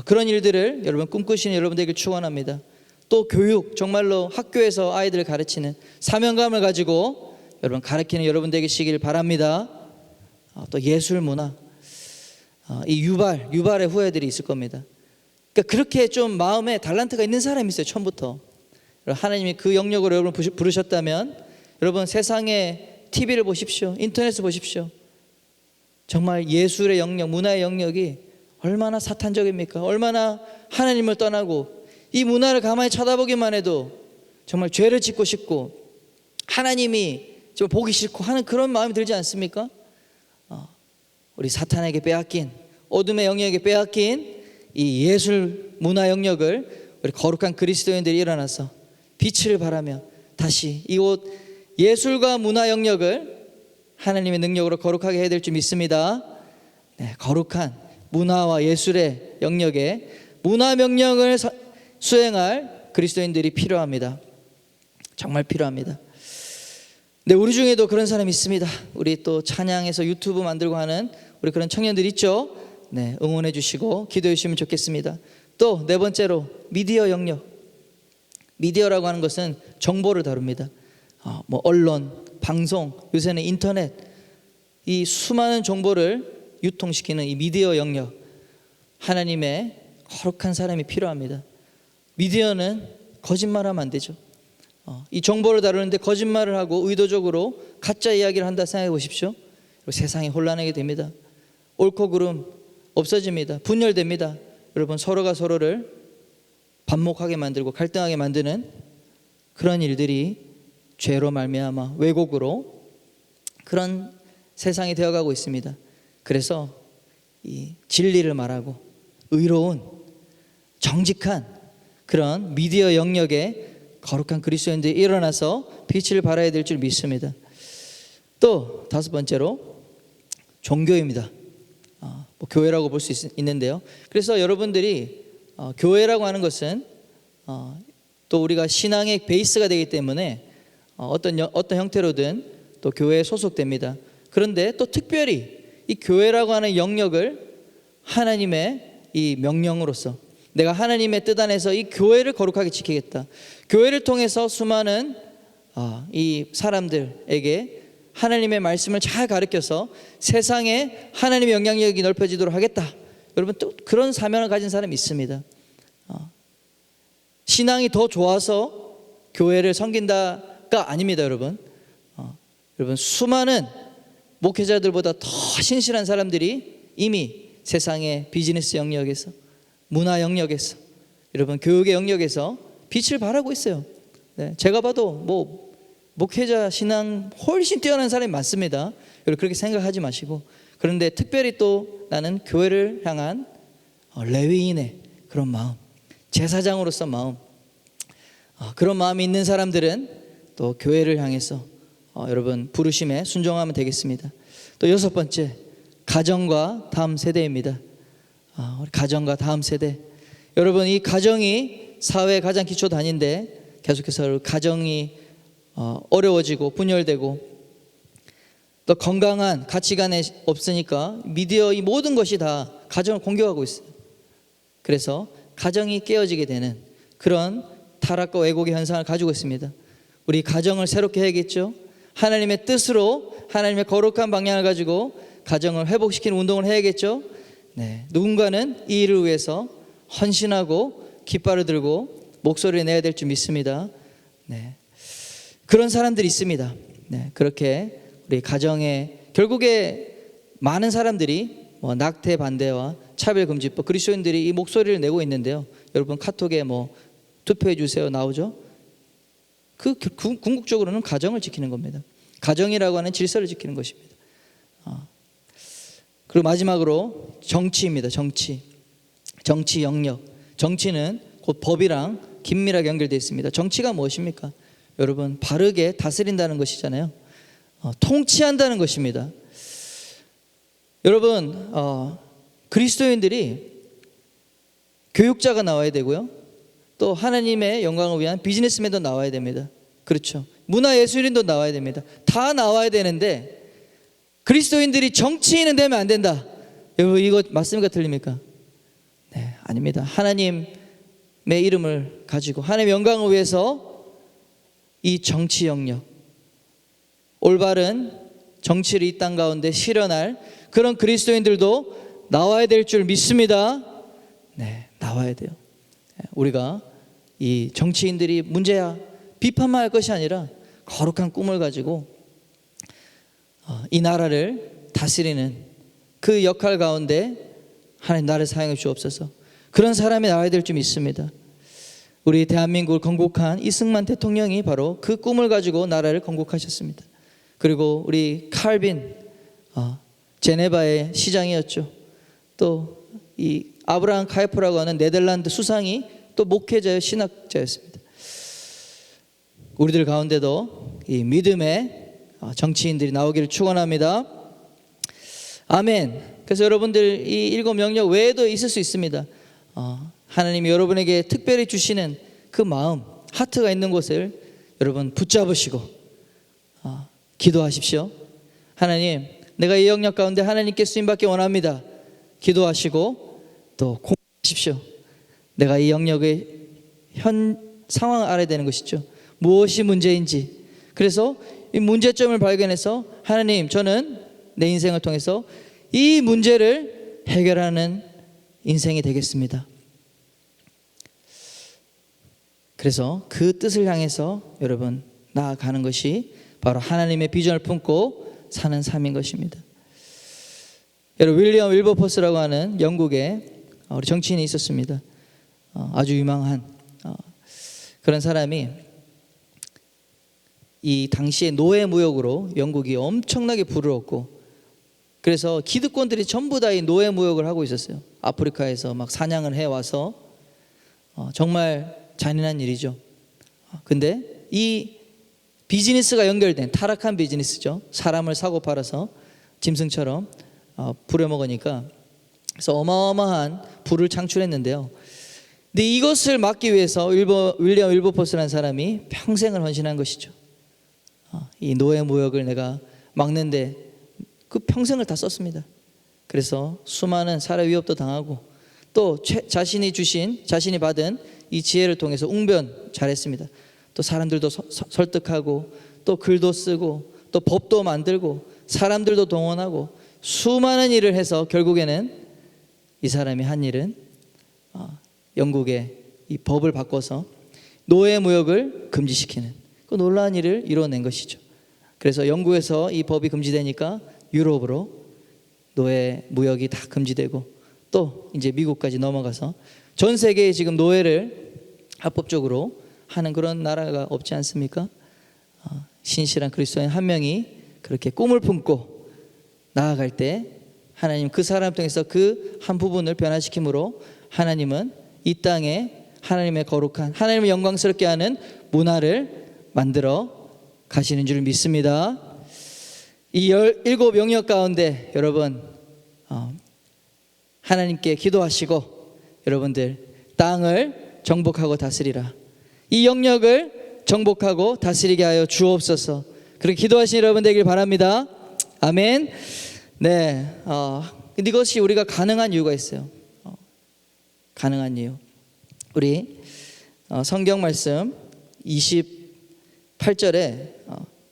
그런 일들을 여러분 꿈꾸시는 여러분 되길 축원합니다. 또 교육, 정말로 학교에서 아이들을 가르치는 사명감을 가지고 여러분 가르치는 여러분 되시길 바랍니다. 또 예술, 문화, 이 유발의 후예들이 있을 겁니다. 그러니까 그렇게 좀 마음에 달란트가 있는 사람이 있어요. 처음부터 하나님이 그 영역으로 여러분 부르셨다면 여러분 세상에 TV를 보십시오, 인터넷을 보십시오. 정말 예술의 영역, 문화의 영역이 얼마나 사탄적입니까? 얼마나 하나님을 떠나고 이 문화를 가만히 쳐다보기만 해도 정말 죄를 짓고 싶고 하나님이 좀 보기 싫고 하는 그런 마음이 들지 않습니까? 우리 사탄에게 빼앗긴, 어둠의 영역에 빼앗긴 이 예술 문화 영역을 우리 거룩한 그리스도인들이 일어나서 빛을 발하며 다시 이곳 예술과 문화 영역을 하나님의 능력으로 거룩하게 해야 될 줄 믿습니다. 네, 거룩한 문화와 예술의 영역에 문화 명령을 수행할 그리스도인들이 필요합니다. 정말 필요합니다. 네, 우리 중에도 그런 사람이 있습니다. 우리 또 찬양에서 유튜브 만들고 하는 우리 그런 청년들 있죠. 네, 응원해 주시고 기도해 주시면 좋겠습니다. 또 네 번째로 미디어 영역. 미디어라고 하는 것은 정보를 다룹니다. 뭐 언론, 방송, 요새는 인터넷, 이 수많은 정보를 유통시키는 이 미디어 영역, 하나님의 거룩한 사람이 필요합니다. 미디어는 거짓말하면 안 되죠. 이 정보를 다루는데 거짓말을 하고 의도적으로 가짜 이야기를 한다 생각해 보십시오. 세상이 혼란하게 됩니다. 옳고 그름 없어집니다. 분열됩니다. 여러분 서로가 서로를 반목하게 만들고 갈등하게 만드는 그런 일들이 죄로 말미암아 왜곡으로 그런 세상이 되어가고 있습니다. 그래서 이 진리를 말하고 의로운 정직한 그런 미디어 영역에 거룩한 그리스도인들이 일어나서 빛을 발해야 될 줄 믿습니다. 또 다섯 번째로 종교입니다. 뭐 교회라고 볼 수 있는데요. 그래서 여러분들이 교회라고 하는 것은 또 우리가 신앙의 베이스가 되기 때문에 어떤 형태로든 또 교회에 소속됩니다. 그런데 또 특별히 이 교회라고 하는 영역을 하나님의 이 명령으로서 내가 하나님의 뜻 안에서 이 교회를 거룩하게 지키겠다. 교회를 통해서 수많은 이 사람들에게 하나님의 말씀을 잘 가르쳐서 세상에 하나님의 영향력이 넓혀지도록 하겠다. 여러분 또 그런 사명을 가진 사람이 있습니다. 신앙이 더 좋아서 교회를 섬긴다가 아닙니다, 여러분. 여러분 수많은 목회자들보다 더 신실한 사람들이 이미 세상의 비즈니스 영역에서, 문화 영역에서, 여러분 교육의 영역에서 빛을 발하고 있어요. 네, 제가 봐도 뭐 목회자 신앙 훨씬 뛰어난 사람이 많습니다. 여러분 그렇게 생각하지 마시고, 그런데 특별히 또 나는 교회를 향한 레위인의 그런 마음, 제사장으로서 마음, 그런 마음이 있는 사람들은 또 교회를 향해서 여러분 부르심에 순종하면 되겠습니다. 또 여섯 번째, 가정과 다음 세대입니다. 우리 가정과 다음 세대, 여러분 이 가정이 사회의 가장 기초 단위인데 계속해서 가정이 어려워지고 분열되고 또 건강한 가치관이 없으니까 미디어 이 모든 것이 다 가정을 공격하고 있어요. 그래서 가정이 깨어지게 되는 그런 타락과 왜곡의 현상을 가지고 있습니다. 우리 가정을 새롭게 해야겠죠. 하나님의 뜻으로 하나님의 거룩한 방향을 가지고 가정을 회복시키는 운동을 해야겠죠. 네, 누군가는 이 일을 위해서 헌신하고 깃발을 들고 목소리를 내야 될 줄 믿습니다. 네, 그런 사람들이 있습니다. 네, 그렇게 우리 가정에 결국에 많은 사람들이 낙태 반대와 차별금지법, 그리스도인들이 이 목소리를 내고 있는데요. 여러분 카톡에 투표해 주세요 나오죠. 궁극적으로는 가정을 지키는 겁니다. 가정이라고 하는 질서를 지키는 것입니다. 그리고 마지막으로 정치입니다. 정치 영역. 정치는 곧 법이랑 긴밀하게 연결되어 있습니다. 정치가 무엇입니까? 여러분 바르게 다스린다는 것이잖아요. 통치한다는 것입니다. 여러분 그리스도인들이 교육자가 나와야 되고요. 또 하나님의 영광을 위한 비즈니스맨도 나와야 됩니다. 그렇죠. 문화예술인도 나와야 됩니다. 다 나와야 되는데 그리스도인들이 정치인은 되면 안 된다. 여러분 이거 맞습니까? 틀립니까? 네, 아닙니다. 하나님의 이름을 가지고 하나님의 영광을 위해서 이 정치 영역, 올바른 정치를 이 땅 가운데 실현할 그런 그리스도인들도 나와야 될 줄 믿습니다. 네, 나와야 돼요. 우리가 이 정치인들이 문제야 비판만 할 것이 아니라 거룩한 꿈을 가지고 이 나라를 다스리는 그 역할 가운데 하나님 나를 사용해 주옵소서. 그런 사람이 나와야 될 줄 믿습니다. 우리 대한민국을 건국한 이승만 대통령이 바로 그 꿈을 가지고 나라를 건국하셨습니다. 그리고 우리 칼빈 제네바의 시장이었죠. 또 이 아브라함 카이프라고 하는 네덜란드 수상이 또 목회자여 신학자였습니다. 우리들 가운데도 이 믿음의 정치인들이 나오기를 축원합니다. 아멘. 그래서 여러분들 이 7 영역 외에도 있을 수 있습니다. 하나님이 여러분에게 특별히 주시는 그 마음, 하트가 있는 곳을 여러분 붙잡으시고 기도하십시오. 하나님, 내가 이 영역 가운데 하나님께 쓰임받기 원합니다. 기도하시고 또 공부하십시오. 내가 이 영역의 현 상황을 알아야 되는 것이죠. 무엇이 문제인지. 그래서 이 문제점을 발견해서 하나님, 저는 내 인생을 통해서 이 문제를 해결하는 인생이 되겠습니다. 그래서 그 뜻을 향해서 여러분 나아가는 것이 바로 하나님의 비전을 품고 사는 삶인 것입니다. 여러분 윌리엄 윌버포스라고 하는 영국의 우리 정치인이 있었습니다. 아주 유명한 그런 사람이 이 당시에 노예무역으로 영국이 엄청나게 부르렀고, 그래서 기득권들이 전부 다 이 노예무역을 하고 있었어요. 아프리카에서 막 사냥을 해와서 정말 잔인한 일이죠. 근데 이 비즈니스가 연결된 타락한 비즈니스죠. 사람을 사고 팔아서 짐승처럼 부려먹으니까, 그래서 어마어마한 부를 창출했는데요. 근데 이것을 막기 위해서 윌리엄 윌버포스라는 사람이 평생을 헌신한 것이죠. 이 노예 무역을 내가 막는데 그 평생을 다 썼습니다. 그래서 수많은 살해 위협도 당하고 또 자신이 받은 이 지혜를 통해서 웅변 잘했습니다. 또 사람들도 설득하고 또 글도 쓰고 또 법도 만들고 사람들도 동원하고 수많은 일을 해서 결국에는 이 사람이 한 일은 영국의 이 법을 바꿔서 노예 무역을 금지시키는 그 놀라운 일을 이뤄낸 것이죠. 그래서 영국에서 이 법이 금지되니까 유럽으로 노예 무역이 다 금지되고 또 이제 미국까지 넘어가서 전 세계에 지금 노예를 합법적으로 하는 그런 나라가 없지 않습니까? 신실한 그리스도인 한 명이 그렇게 꿈을 품고 나아갈 때 하나님 그 사람 통해서 그 한 부분을 변화시킴으로 하나님은 이 땅에 하나님의 거룩한 하나님을 영광스럽게 하는 문화를 만들어 가시는 줄 믿습니다. 이 17 영역 가운데 여러분 하나님께 기도하시고 여러분들 땅을 정복하고 다스리라. 이 영역을 정복하고 다스리게 하여 주옵소서. 그렇게 기도하시는 여러분 되길 바랍니다. 아멘. 네. 근데 이것이 우리가 가능한 이유가 있어요. 가능한 이유. 우리 성경 말씀 28절에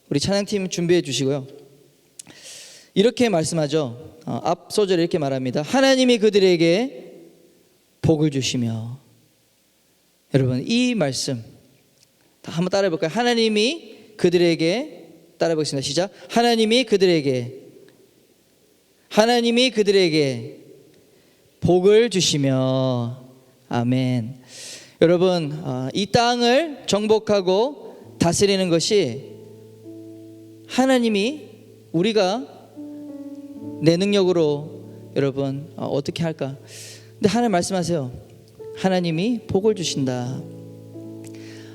우리 찬양팀 준비해 주시고요. 이렇게 말씀하죠. 앞 소절에 이렇게 말합니다. 하나님이 그들에게 복을 주시며. 여러분, 이 말씀 다 한번 따라해 볼까요? 하나님이 그들에게, 따라해 보겠습니다. 시작. 하나님이 그들에게 복을 주시며. 아멘. 여러분, 이 땅을 정복하고 다스리는 것이 하나님이, 우리가 내 능력으로 여러분 어떻게 할까? 근데 하나님 말씀하세요. 하나님이 복을 주신다.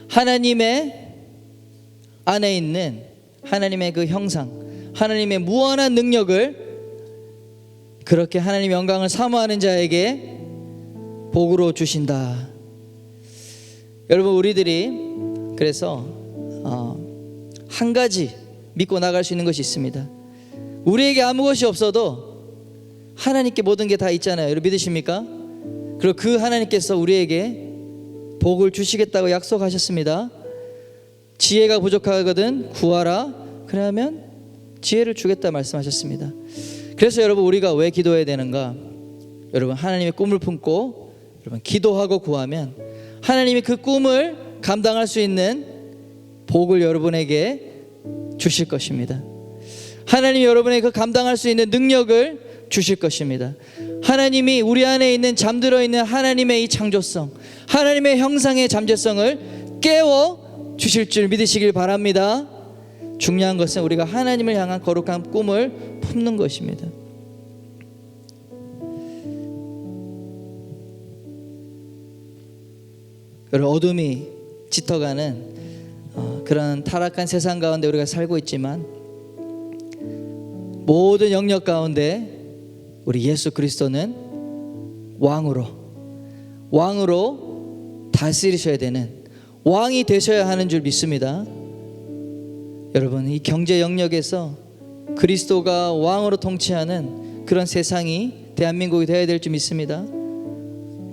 하나님의 안에 있는 하나님의 그 형상, 하나님의 무한한 능력을 그렇게 하나님의 영광을 사모하는 자에게 복으로 주신다. 여러분, 우리들이 그래서 한 가지 믿고 나갈 수 있는 것이 있습니다. 우리에게 아무것이 없어도 하나님께 모든 게 다 있잖아요. 여러분 믿으십니까? 그리고 그 하나님께서 우리에게 복을 주시겠다고 약속하셨습니다. 지혜가 부족하거든 구하라, 그러면 지혜를 주겠다 말씀하셨습니다. 그래서 여러분, 우리가 왜 기도해야 되는가? 여러분, 하나님의 꿈을 품고 여러분 기도하고 구하면 하나님이 그 꿈을 감당할 수 있는 복을 여러분에게 주실 것입니다. 하나님이 여러분에게 그 감당할 수 있는 능력을 주실 것입니다. 하나님이 우리 안에 있는 잠들어 있는 하나님의 이 창조성, 하나님의 형상의 잠재성을 깨워 주실 줄 믿으시길 바랍니다. 중요한 것은 우리가 하나님을 향한 거룩한 꿈을 품는 것입니다. 여러분, 어둠이 짙어가는 그런 타락한 세상 가운데 우리가 살고 있지만 모든 영역 가운데 우리 예수 그리스도는 왕으로 다스리셔야 되는, 왕이 되셔야 하는 줄 믿습니다. 여러분, 이 경제 영역에서 그리스도가 왕으로 통치하는 그런 세상이 대한민국이 되어야 될 줄 믿습니다.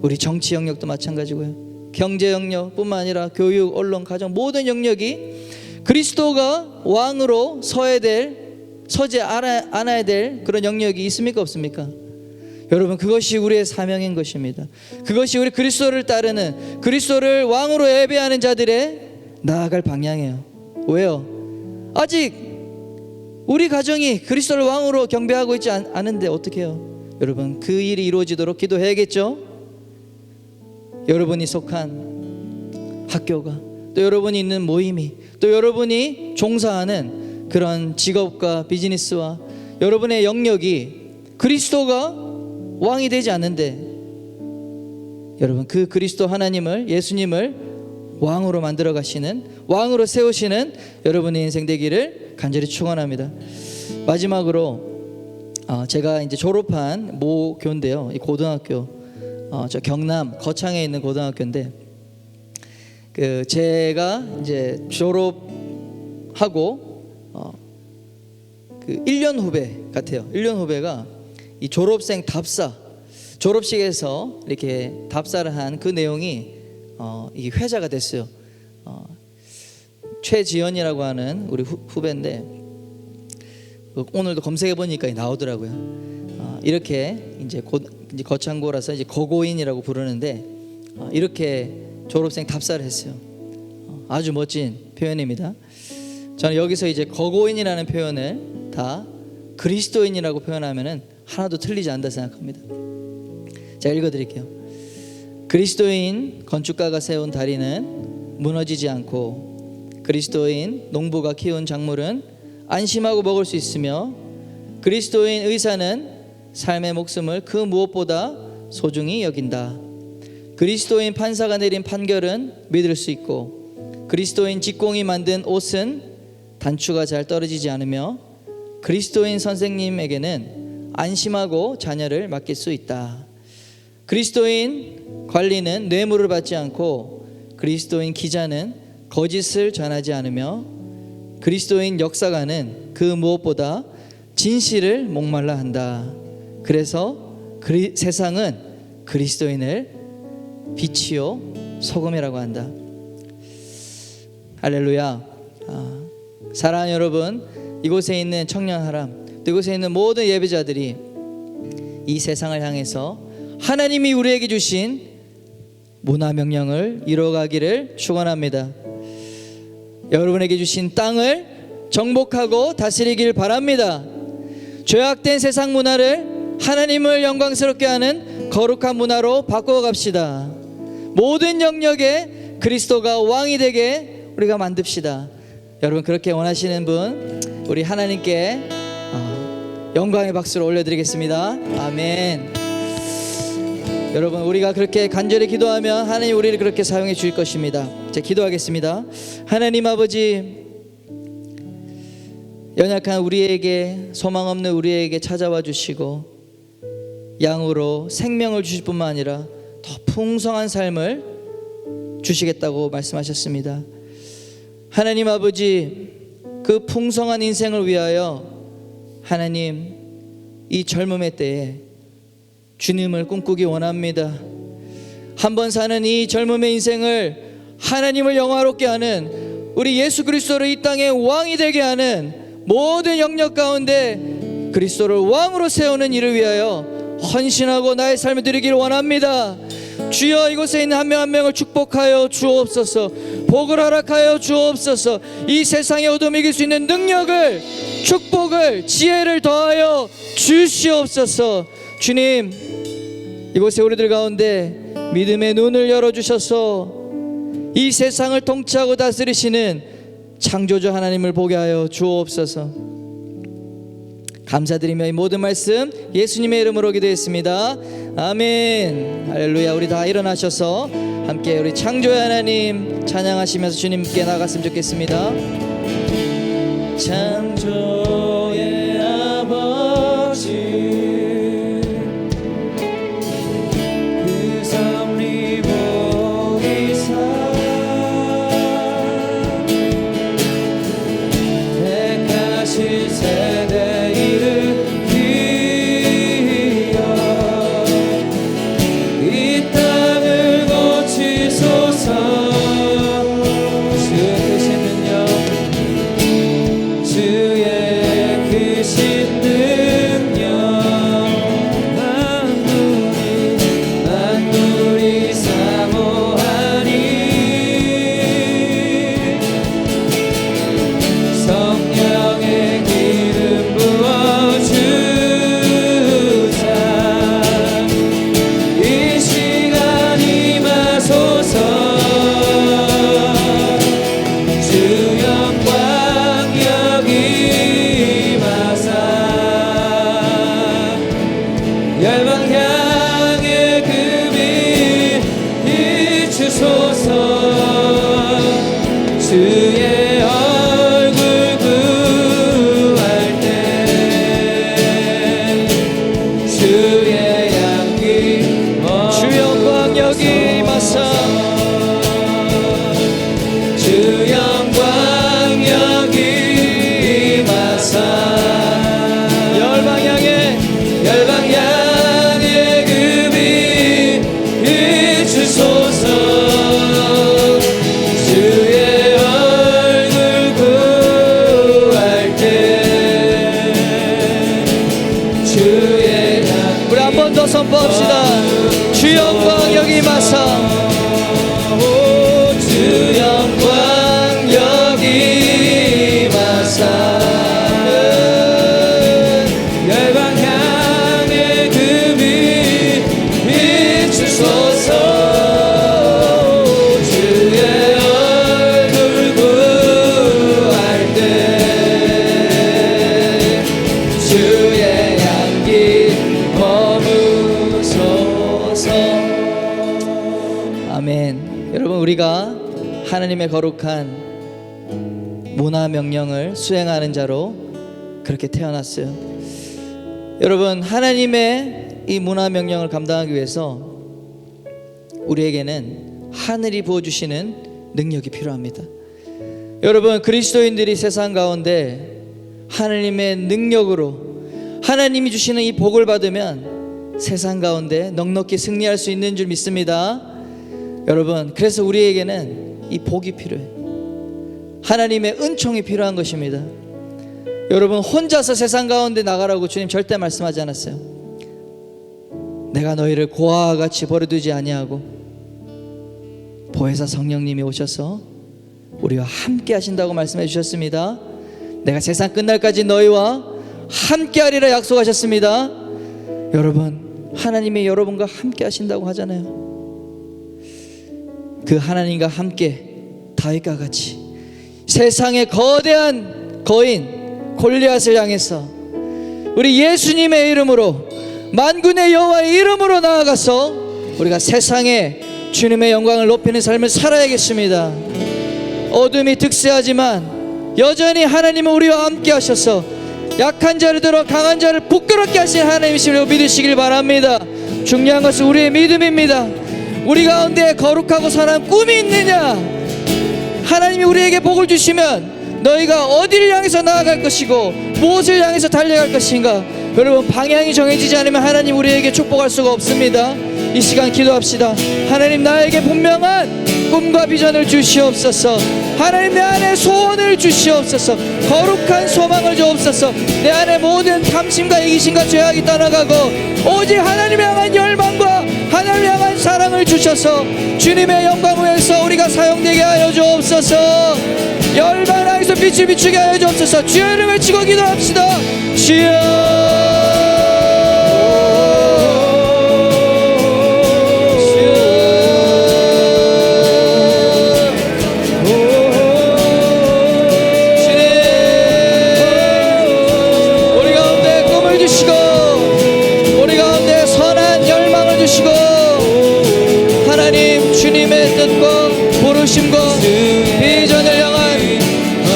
우리 정치 영역도 마찬가지고요. 경제 영역뿐만 아니라 교육, 언론, 가정 모든 영역이 그리스도가 왕으로 서지 않아야 될 그런 영역이 있습니까? 없습니까? 여러분, 그것이 우리의 사명인 것입니다. 그것이 우리 그리스도를 따르는, 그리스도를 왕으로 예배하는 자들의 나아갈 방향이에요. 왜요? 아직 우리 가정이 그리스도를 왕으로 경배하고 있지 않은데 어떻게 해요? 여러분, 그 일이 이루어지도록 기도해야겠죠? 여러분이 속한 학교가, 또 여러분이 있는 모임이, 또 여러분이 종사하는 그런 직업과 비즈니스와 여러분의 영역이 그리스도가 왕이 되지 않는데, 여러분, 그 그리스도 하나님을, 예수님을 왕으로 만들어 가시는, 왕으로 세우시는 여러분의 인생 되기를 간절히 축원합니다. 마지막으로 제가 이제 졸업한 모교인데요, 이 고등학교, 저 경남 거창에 있는 고등학교인데, 제가 이제 졸업하고 그 1년 후배 같아요. 1년 후배가 이 졸업생 답사, 졸업식에서 이렇게 답사를 한 그 내용이 이 회자가 됐어요. 최지연이라고 하는 우리 후배인데, 오늘도 검색해 보니까 나오더라고요. 이렇게 이제 거창고라서 이제 거고인이라고 부르는데, 이렇게 졸업생 답사를 했어요. 아주 멋진 표현입니다. 저는 여기서 이제 거고인이라는 표현을 다 그리스도인이라고 표현하면은 하나도 틀리지 않다 생각합니다. 제가 읽어드릴게요. 그리스도인 건축가가 세운 다리는 무너지지 않고, 그리스도인 농부가 키운 작물은 안심하고 먹을 수 있으며, 그리스도인 의사는 삶의 목숨을 그 무엇보다 소중히 여긴다. 그리스도인 판사가 내린 판결은 믿을 수 있고, 그리스도인 직공이 만든 옷은 단추가 잘 떨어지지 않으며, 그리스도인 선생님에게는 안심하고 자녀를 맡길 수 있다. 그리스도인 관리는 뇌물을 받지 않고, 그리스도인 기자는 거짓을 전하지 않으며, 그리스도인 역사가는 그 무엇보다 진실을 목말라 한다. 그래서 세상은 그리스도인을 빛이요 소금이라고 한다. 할렐루야. 사랑하는 여러분, 이곳에 있는 청년하람, 또 이곳에 있는 모든 예배자들이 이 세상을 향해서 하나님이 우리에게 주신 문화 명령을 이뤄가기를 축원합니다. 여러분에게 주신 땅을 정복하고 다스리길 바랍니다. 죄악된 세상 문화를 하나님을 영광스럽게 하는 거룩한 문화로 바꿔 갑시다. 모든 영역에 그리스도가 왕이 되게 우리가 만듭시다. 여러분, 그렇게 원하시는 분, 우리 하나님께 영광의 박수를 올려드리겠습니다. 아멘. 여러분, 우리가 그렇게 간절히 기도하면 하나님 우리를 그렇게 사용해 주실 것입니다. 제가 기도하겠습니다. 하나님 아버지, 연약한 우리에게, 소망 없는 우리에게 찾아와 주시고 양으로 생명을 주실 뿐만 아니라 더 풍성한 삶을 주시겠다고 말씀하셨습니다. 하나님 아버지, 그 풍성한 인생을 위하여 하나님, 이 젊음의 때에 주님을 꿈꾸기 원합니다. 한번 사는 이 젊음의 인생을 하나님을 영화롭게 하는, 우리 예수 그리스도를 이 땅의 왕이 되게 하는 모든 영역 가운데 그리스도를 왕으로 세우는 일을 위하여 헌신하고 나의 삶을 드리기를 원합니다. 주여, 이곳에 있는 한 명 한 명을 축복하여 주옵소서. 복을 허락하여 주옵소서. 이 세상의 어둠을 이길 수 있는 능력을, 축복을, 지혜를 더하여 주시옵소서. 주님, 이곳에 우리들 가운데 믿음의 눈을 열어주셔서 이 세상을 통치하고 다스리시는 창조주 하나님을 보게 하여 주옵소서. 감사드리며 이 모든 말씀 예수님의 이름으로 기도했습니다. 아멘. 할렐루야. 우리 다 일어나셔서 함께 우리 창조의 하나님 찬양하시면서 주님께 나갔으면 좋겠습니다. 창조의 아버지, 그 섭리 보이사 택하신 세대 선포합시다. 주 영광 여기 임하사, 주 영광 여기 임하사, 열방 향해 그 빛 비추소서. 주의 얼굴 구할 때 주의 향기 아멘. 여러분, 우리가 하나님의 거룩한 문화 명령을 수행하는 자로 그렇게 태어났어요. 여러분, 하나님의 이 문화 명령을 감당하기 위해서 우리에게는 하늘이 부어주시는 능력이 필요합니다. 여러분, 그리스도인들이 세상 가운데 하나님의 능력으로 하나님이 주시는 이 복을 받으면 세상 가운데 넉넉히 승리할 수 있는 줄 믿습니다. 여러분, 그래서 우리에게는 이 복이 필요해요. 하나님의 은총이 필요한 것입니다. 여러분, 혼자서 세상 가운데 나가라고 주님 절대 말씀하지 않았어요. 내가 너희를 고아와 같이 버려두지 아니하고 보혜사 성령님이 오셔서 우리와 함께 하신다고 말씀해 주셨습니다. 내가 세상 끝날까지 너희와 함께 하리라 약속하셨습니다. 여러분, 하나님이 여러분과 함께 하신다고 하잖아요. 그 하나님과 함께 다윗과 같이 세상의 거대한 거인 골리앗을 향해서 우리 예수님의 이름으로, 만군의 여호와의 이름으로 나아가서 우리가 세상에 주님의 영광을 높이는 삶을 살아야겠습니다. 어둠이 득세하지만 여전히 하나님은 우리와 함께 하셔서 약한 자를 들어 강한 자를 부끄럽게 하신 하나님이심을 믿으시길 바랍니다. 중요한 것은 우리의 믿음입니다. 우리 가운데 거룩하고 선한 꿈이 있느냐? 하나님이 우리에게 복을 주시면 너희가 어디를 향해서 나아갈 것이고 무엇을 향해서 달려갈 것인가? 여러분, 방향이 정해지지 않으면 하나님 우리에게 축복할 수가 없습니다. 이 시간 기도합시다. 하나님, 나에게 분명한 꿈과 비전을 주시옵소서. 하나님, 내 안에 소원을 주시옵소서. 거룩한 소망을 주옵소서. 내 안에 모든 탐심과 이기심과 죄악이 떠나가고 오직 하나님을 향한 열망과 하나님을 향한 사랑을 주셔서 주님의 영광 위에서 우리가 사용되게 하여 주옵소서. 열방 안에서 빛을 비추게 하여 주옵소서. 주여 이름 외치고 기도합시다. 주여. 주님의 뜻과 부르심과 비전을 향한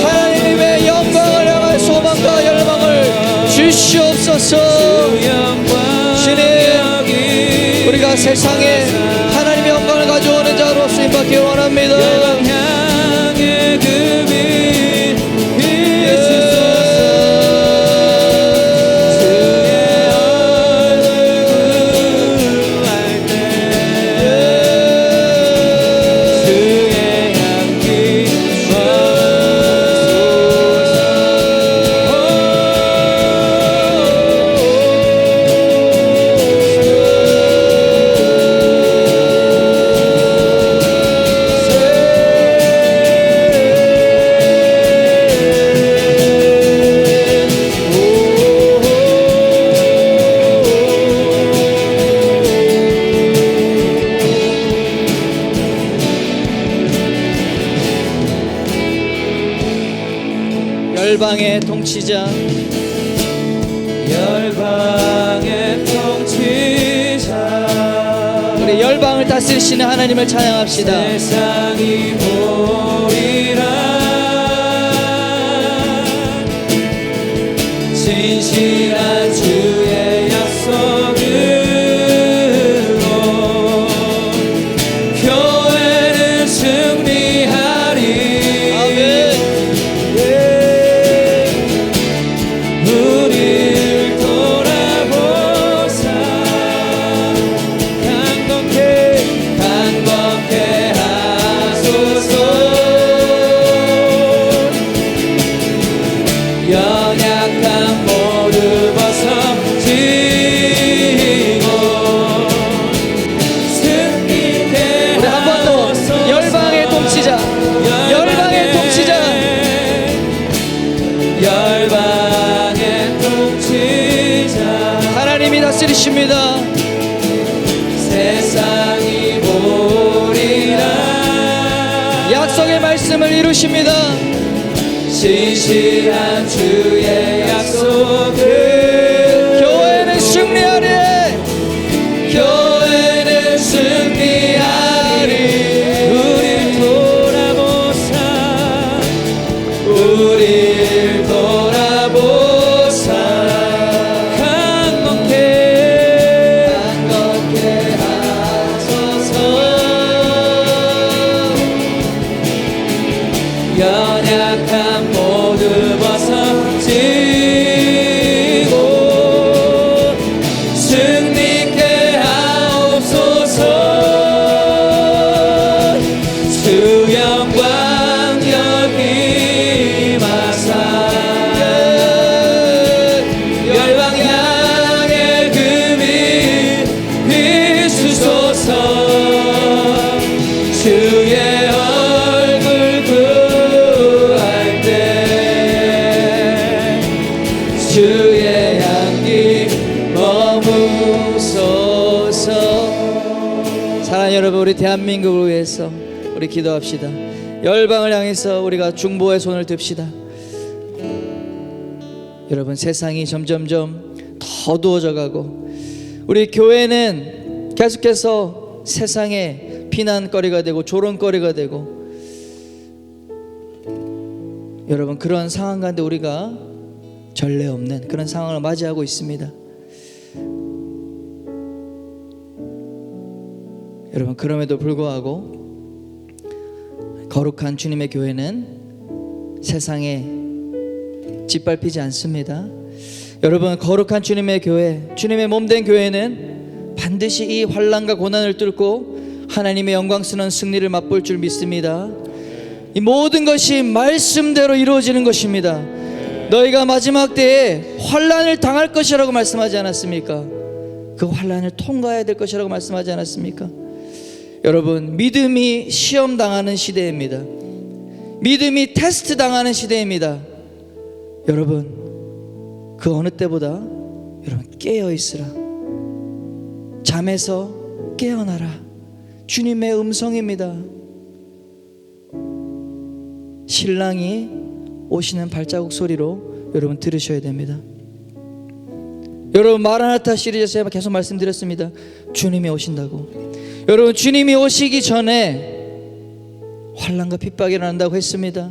하나님의 영광을 향한 소망과 열망을 주시옵소서. 주님, 우리가 세상에 하나님의 영광을 가져오는 자로 쓰임받기 원합니다. 열방의 통치자, 열방의 통치자, 우리 열방을 다스리시는 하나님을 찬양합시다. 세상이 보리라 진실한 주의 약속으로 교회는 승리하리. 아멘. 연약한 모두 벗어지고 승리케 우리 한 번 더. 열방의 통치자, 열방의 통치자, 열방의 통치자, 하나님이 다스리십니다. 세상이 보리라 약속의 말씀을 이루십니다. 진실한 주의 약속을 교회는 승리하리. 교회는 승리하리. 우릴 돌아보사, 우릴 돌아보사. 강건케 하소서. 연약한 모두 벗어지고 주의 향기 머무소서. 사랑하는 여러분, 우리 대한민국을 위해서 우리 기도합시다. 열방을 향해서 우리가 중보의 손을 듭시다. 여러분, 세상이 점점점 더 어두워져 가고 우리 교회는 계속해서 세상의 비난거리가 되고 조롱거리가 되고, 여러분, 그런 상황 가운데 우리가 전례 없는 그런 상황을 맞이하고 있습니다. 여러분, 그럼에도 불구하고 거룩한 주님의 교회는 세상에 짓밟히지 않습니다. 여러분, 거룩한 주님의 교회, 주님의 몸된 교회는 반드시 이 환난과 고난을 뚫고 하나님의 영광스러운 승리를 맛볼 줄 믿습니다. 이 모든 것이 말씀대로 이루어지는 것입니다. 너희가 마지막 때에 환난을 당할 것이라고 말씀하지 않았습니까? 그 환난을 통과해야 될 것이라고 말씀하지 않았습니까? 여러분, 믿음이 시험 당하는 시대입니다. 믿음이 테스트 당하는 시대입니다. 여러분, 그 어느 때보다 여러분 깨어 있으라. 잠에서 깨어나라. 주님의 음성입니다. 신랑이 오시는 발자국 소리로 여러분 들으셔야 됩니다. 여러분, 마라나타 시리즈에서 계속 말씀드렸습니다. 주님이 오신다고. 여러분, 주님이 오시기 전에 환난과 핍박이 일어난다고 했습니다.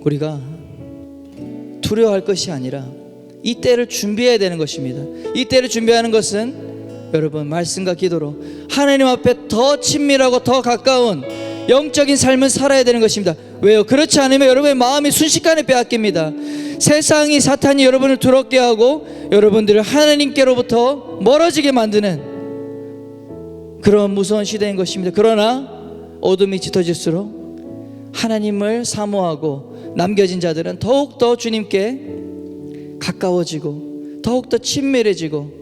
우리가 두려워할 것이 아니라 이 때를 준비해야 되는 것입니다. 이 때를 준비하는 것은 여러분, 말씀과 기도로 하나님 앞에 더 친밀하고 더 가까운 영적인 삶을 살아야 되는 것입니다. 왜요? 그렇지 않으면 여러분의 마음이 순식간에 빼앗깁니다. 세상이, 사탄이 여러분을 두렵게 하고 여러분들을 하나님께로부터 멀어지게 만드는 그런 무서운 시대인 것입니다. 그러나 어둠이 짙어질수록 하나님을 사모하고 남겨진 자들은 더욱더 주님께 가까워지고 더욱더 친밀해지고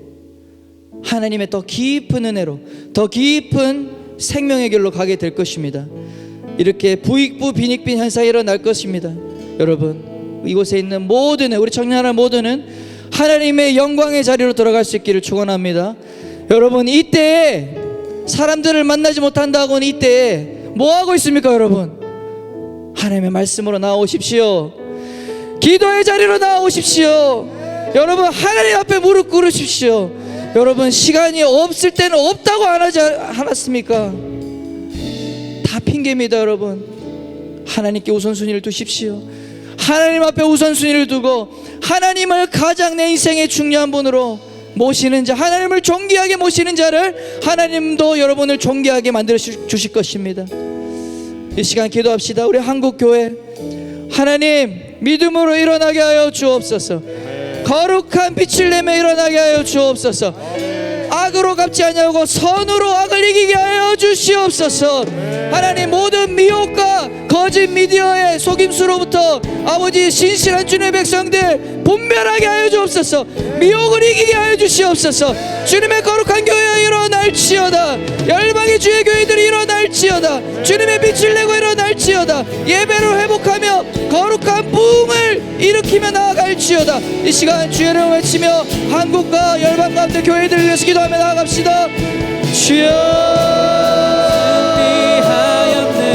하나님의 더 깊은 은혜로, 더 깊은 생명의 길로 가게 될 것입니다. 이렇게 부익부 빈익빈 현상이 일어날 것입니다. 여러분, 이곳에 있는 모든 우리 청년들 모두는 하나님의 영광의 자리로 들어갈 수 있기를 축원합니다. 여러분, 이때에 사람들을 만나지 못한다고는 이때에 뭐 하고 있습니까? 여러분, 하나님의 말씀으로 나오십시오. 기도의 자리로 나오십시오. 여러분, 하나님 앞에 무릎 꿇으십시오. 여러분, 시간이 없을 때는 없다고 안 하지 않았습니까? 다 핑계입니다. 여러분, 하나님께 우선순위를 두십시오. 하나님 앞에 우선순위를 두고 하나님을 가장 내 인생의 중요한 분으로 모시는 자, 하나님을 존귀하게 모시는 자를 하나님도 여러분을 존귀하게 만들어 주실 것입니다. 이 시간 기도합시다. 우리 한국교회, 하나님 믿음으로 일어나게 하여 주옵소서. 거룩한 빛을 내며 일어나게 하여 주옵소서. 악으로 갚지 아니하고 선으로 악을 이기게 하여 주시옵소서. 하나님, 모든 미혹과 거짓 미디어의 속임수로부터 아버지 신실한 주님의 백성들 분별하게 하여 주옵소서. 미혹을 이기게 하여 주시옵소서. 주님의 거룩한 교회가 일어날지어다. 열방의 주의 교회들이 일어날지어다. 주님의 빛을 내고 일어날지어다. 예배를 회복하며 거룩한 부흥을 일으키며 나아갈지어다. 이 시간 주의 이름을 외치며 한국과 열방 가운데 교회들을 위해서 기도하며 나아갑시다. 주여, 승리하였네.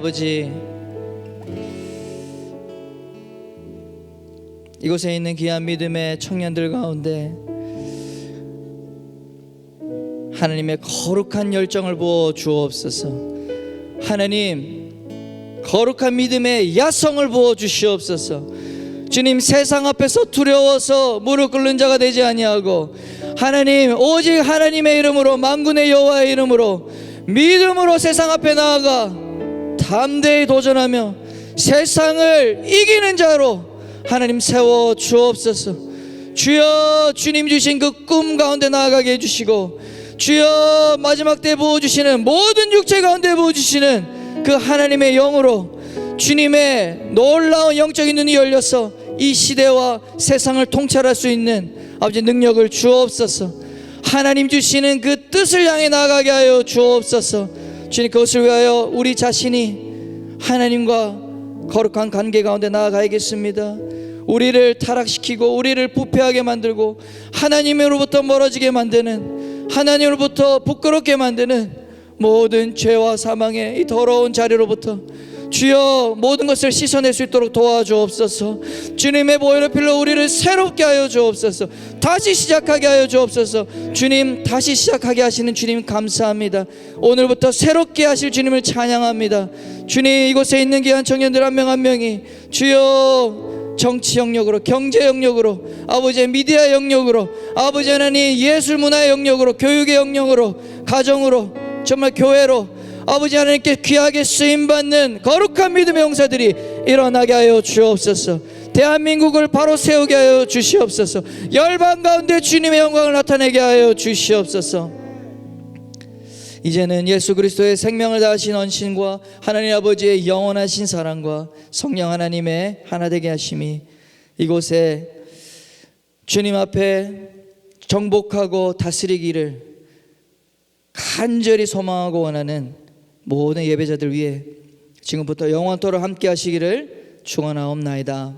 아버지, 이곳에 있는 귀한 믿음의 청년들 가운데 하나님의 거룩한 열정을 부어 주옵소서. 하나님, 거룩한 믿음의 야성을 부어 주시옵소서. 주님, 세상 앞에서 두려워서 무릎 꿇는 자가 되지 아니하고 하나님, 오직 하나님의 이름으로, 만군의 여호와의 이름으로 믿음으로 세상 앞에 나아가 담대히 도전하며 세상을 이기는 자로 하나님 세워 주옵소서. 주여, 주님 주신 그 꿈 가운데 나아가게 해주시고, 주여, 마지막 때 부어주시는 모든 육체 가운데 부어주시는 그 하나님의 영으로 주님의 놀라운 영적인 눈이 열려서 이 시대와 세상을 통찰할 수 있는 아버지 능력을 주옵소서. 하나님 주시는 그 뜻을 향해 나아가게 하여 주옵소서. 주님, 그것을 위하여 우리 자신이 하나님과 거룩한 관계 가운데 나아가야겠습니다. 우리를 타락시키고 우리를 부패하게 만들고 하나님으로부터 멀어지게 만드는, 하나님으로부터 부끄럽게 만드는 모든 죄와 사망의 이 더러운 자리로부터 주여 모든 것을 씻어낼 수 있도록 도와주옵소서. 주님의 보혈의 피로 우리를 새롭게 하여 주옵소서. 다시 시작하게 하여 주옵소서. 주님, 다시 시작하게 하시는 주님 감사합니다. 오늘부터 새롭게 하실 주님을 찬양합니다. 주님, 이곳에 있는 귀한 청년들 한 명 한 명이 주여 정치 영역으로, 경제 영역으로, 아버지의 미디어 영역으로, 아버지 하나님 예술 문화의 영역으로, 교육의 영역으로, 가정으로, 정말 교회로 아버지 하나님께 귀하게 쓰임받는 거룩한 믿음의 용사들이 일어나게 하여 주옵소서. 대한민국을 바로 세우게 하여 주시옵소서. 열방 가운데 주님의 영광을 나타내게 하여 주시옵소서. 이제는 예수 그리스도의 생명을 다하신 언신과 하나님 아버지의 영원하신 사랑과 성령 하나님의 하나 되게 하심이 이곳에 주님 앞에 정복하고 다스리기를 간절히 소망하고 원하는 모든 예배자들 위해 지금부터 영원토록 함께 하시기를 축원하옵나이다.